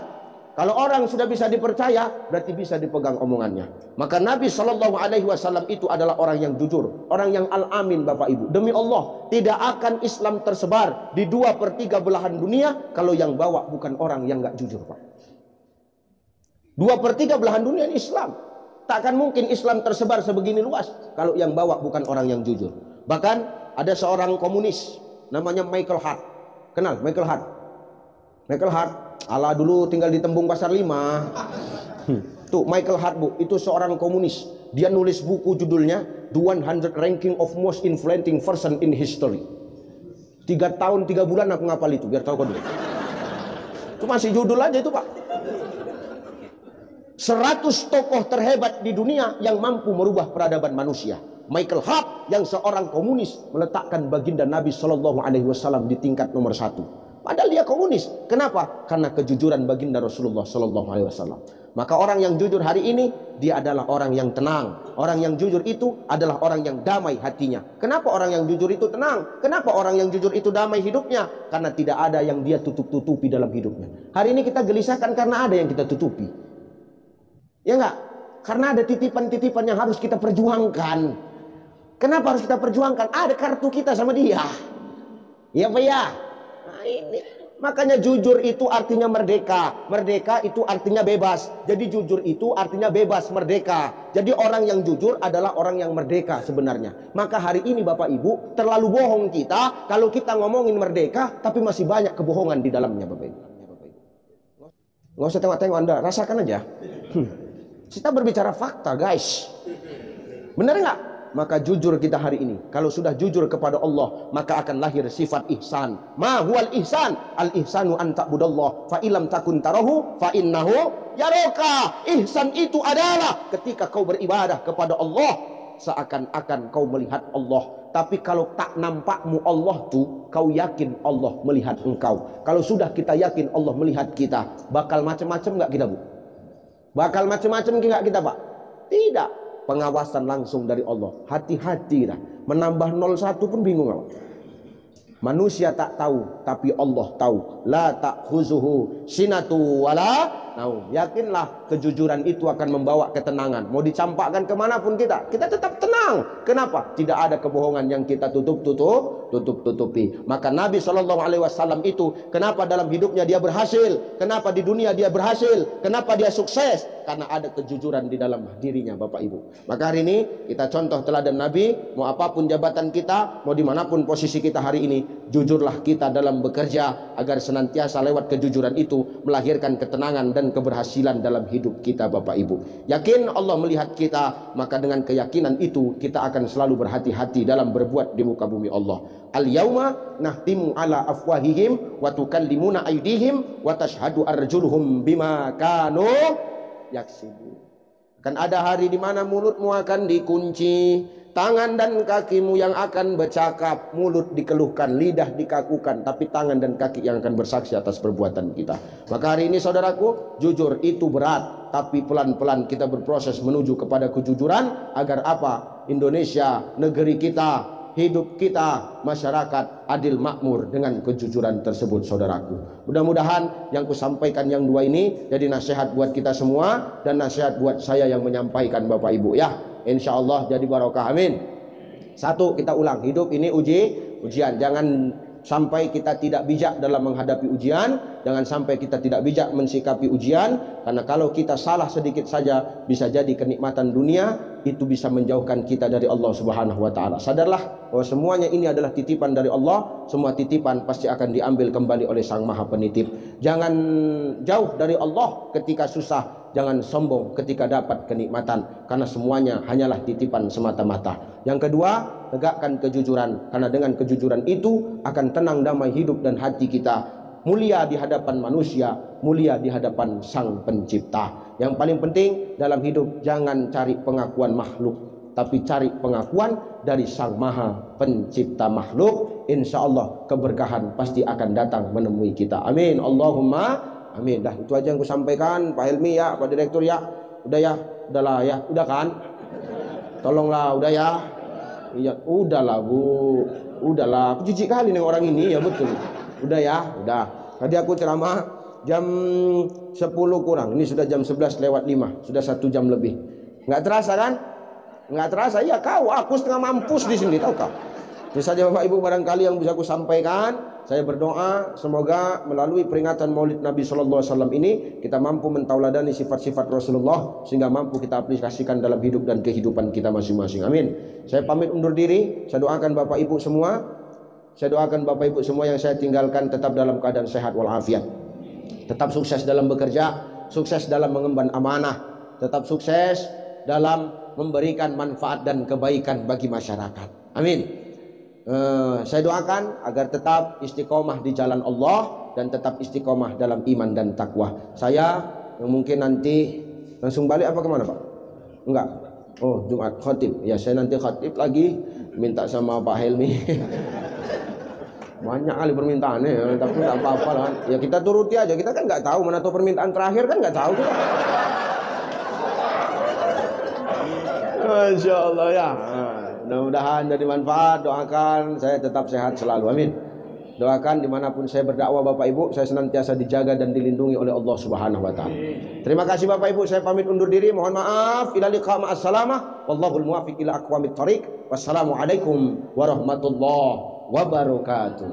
[SPEAKER 1] Kalau orang sudah bisa dipercaya, berarti bisa dipegang omongannya. Maka Nabi Shallallahu Alaihi Wasallam itu adalah orang yang jujur, orang yang al-amin Bapak Ibu. Demi Allah, tidak akan Islam tersebar di 2/3 belahan dunia kalau yang bawa bukan orang yang nggak jujur Pak. 2/3 belahan dunia ini Islam. Takkan mungkin Islam tersebar sebegini luas kalau yang bawa bukan orang yang jujur. Bahkan ada seorang komunis namanya Michael Hart. Kenal Michael Hart? Michael Hart, ala dulu tinggal di Tembung Pasar 5. Tuh Michael Hart, Bu, itu seorang komunis. Dia nulis buku judulnya The 100 Ranking of Most Influencing Person in History. 3 tahun 3 bulan aku ngapal itu, biar tahu kau dulu. Itu masih judul aja itu, Pak. 100 tokoh terhebat di dunia yang mampu merubah peradaban manusia. Michael Hart yang seorang komunis meletakkan baginda Nabi Shallallahu Alaihi Wasallam di tingkat nomor 1. Padahal dia komunis. Kenapa? Karena kejujuran baginda Rasulullah Shallallahu Alaihi Wasallam. Maka orang yang jujur hari ini, dia adalah orang yang tenang. Orang yang jujur itu adalah orang yang damai hatinya. Kenapa orang yang jujur itu tenang? Kenapa orang yang jujur itu damai hidupnya? Karena tidak ada yang dia tutup-tutupi dalam hidupnya. Hari ini kita gelisahkan karena ada yang kita tutupi. Ya enggak? Karena ada titipan-titipan yang harus kita perjuangkan. Kenapa harus kita perjuangkan? Ada kartu kita sama dia. Ya Pak ya? Nah ini. Makanya jujur itu artinya merdeka. Merdeka itu artinya bebas. Jadi jujur itu artinya bebas, merdeka. Jadi orang yang jujur adalah orang yang merdeka sebenarnya. Maka hari ini Bapak Ibu, terlalu bohong kita kalau kita ngomongin merdeka tapi masih banyak kebohongan di dalamnya Bapak Ibu. Nggak usah tengok-tengok Anda, rasakan aja. Kita berbicara fakta guys. Benar nggak? Maka jujur kita hari ini. Kalau sudah jujur kepada Allah, maka akan lahir sifat ihsan. Ma huwal ihsan? Al ihsanu an ta'budallah fa illam takun tarahu fa innahu yaraka. Ihsan itu adalah ketika kau beribadah kepada Allah seakan-akan kau melihat Allah. Tapi kalau tak nampakmu Allah tuh, kau yakin Allah melihat engkau. Kalau sudah kita yakin Allah melihat kita, bakal macam-macam nggak kita, Bu? Bakal macam-macam nggak kita, Pak? Tidak. Pengawasan langsung dari Allah. Hati-hati dah. Menambah 01 pun bingung apa? Manusia tak tahu, tapi Allah tahu. La ta'khuzuhu sinatu wala naum. Yakinlah kejujuran itu akan membawa ketenangan. Mau dicampakkan kemanapun kita tetap tenang. Kenapa? Tidak ada kebohongan yang kita tutup-tutupi. Maka Nabi Shallallahu Alaihi Wasallam itu, kenapa dalam hidupnya dia berhasil? Kenapa di dunia dia berhasil? Kenapa dia sukses? Karena ada kejujuran di dalam dirinya Bapak Ibu. Maka hari ini kita contoh teladan Nabi. Mau apapun jabatan kita, mau dimanapun posisi kita hari ini, jujurlah kita dalam bekerja agar senantiasa lewat kejujuran itu melahirkan ketenangan dan keberhasilan dalam hidup kita Bapak Ibu. Yakin Allah melihat kita, maka dengan keyakinan itu kita akan selalu berhati-hati dalam berbuat di muka bumi Allah. Al-yauma nahtimu ala afwahihim wa tukallimuna aydihim wa tashhadu arjuluhum bima kanu yaksibu. Akan ada hari di mana mulutmu akan dikunci, tangan dan kakimu yang akan bercakap, mulut dikeluhkan, lidah dikakukan, tapi tangan dan kaki yang akan bersaksi atas perbuatan kita. Maka hari ini saudaraku, jujur itu berat, tapi pelan-pelan kita berproses menuju kepada kejujuran agar apa? Indonesia, negeri kita, hidup kita, masyarakat adil makmur dengan kejujuran tersebut saudaraku. Mudah-mudahan yang kusampaikan yang dua ini jadi nasihat buat kita semua dan nasihat buat saya yang menyampaikan Bapak Ibu ya. Insya Allah jadi barokah, amin. Satu, kita ulang, hidup ini ujian. Jangan sampai kita tidak bijak dalam menghadapi ujian. Jangan sampai kita tidak bijak mensikapi ujian. Karena kalau kita salah sedikit saja, bisa jadi kenikmatan dunia itu bisa menjauhkan kita dari Allah Subhanahu wa Ta'ala. Sadarlah bahwa semuanya ini adalah titipan dari Allah. Semua titipan pasti akan diambil kembali oleh Sang Maha Penitip. Jangan jauh dari Allah ketika susah. Jangan sombong ketika dapat kenikmatan, karena semuanya hanyalah titipan semata-mata. Yang kedua, tegakkan kejujuran, karena dengan kejujuran itu akan tenang damai hidup dan hati kita. Mulia di hadapan manusia, mulia di hadapan Sang Pencipta. Yang paling penting dalam hidup, jangan cari pengakuan makhluk, tapi cari pengakuan dari Sang Maha Pencipta makhluk. Insya Allah keberkahan pasti akan datang menemui kita. Amin. Allahumma amin. Dah itu aja yang aku sampaikan Pak Helmi ya, Pak Direktur ya. Udah ya, udahlah ya, udah kan? Tolonglah, udah ya. Iya, udahlah Bu. Udahlah, aku jijik kali nih orang ini ya, betul. Udah ya, udah. Tadi aku ceramah jam 10 kurang. Ini sudah jam 11 lewat 5. Sudah 1 jam lebih. Nggak terasa kan? Nggak terasa. Ya kau, aku setengah mampus di sini, tahu kau? Itu saja Bapak Ibu barangkali yang bisa aku sampaikan. Saya berdoa semoga melalui peringatan Maulid Nabi Sallallahu Alaihi Wasallam ini kita mampu mentauladani sifat-sifat Rasulullah sehingga mampu kita aplikasikan dalam hidup dan kehidupan kita masing-masing. Amin. Saya pamit undur diri. Saya doakan Bapak Ibu semua. Saya doakan Bapak Ibu semua yang saya tinggalkan tetap dalam keadaan sehat walafiat. Tetap sukses dalam bekerja, sukses dalam mengemban amanah, tetap sukses dalam memberikan manfaat dan kebaikan bagi masyarakat. Amin. Saya doakan agar tetap istiqomah di jalan Allah dan tetap istiqomah dalam iman dan takwa. Saya yang mungkin nanti langsung balik apa kemana Pak? Enggak. Oh Jumat khatib. Ya saya nanti khatib lagi minta sama Pak Helmi. Banyak kali permintaannya, tapi tak apa-apa lah. Ya kita turuti aja. Kita kan nggak tahu mana tuh permintaan terakhir kan nggak tahu. Masya Allah ya. Mudah-mudahan jadi manfaat. Doakan saya tetap sehat selalu. Amin. Doakan dimanapun saya berdakwah Bapak Ibu, saya senantiasa dijaga dan dilindungi oleh Allah Subhanahu Wa Taala. Terima kasih Bapak Ibu. Saya pamit undur diri. Mohon maaf. Ila liqa ma'assalamah. Wallahul muwaffiq ila aqwamit thariq. Wassalamualaikum warahmatullahi wabarakatuh.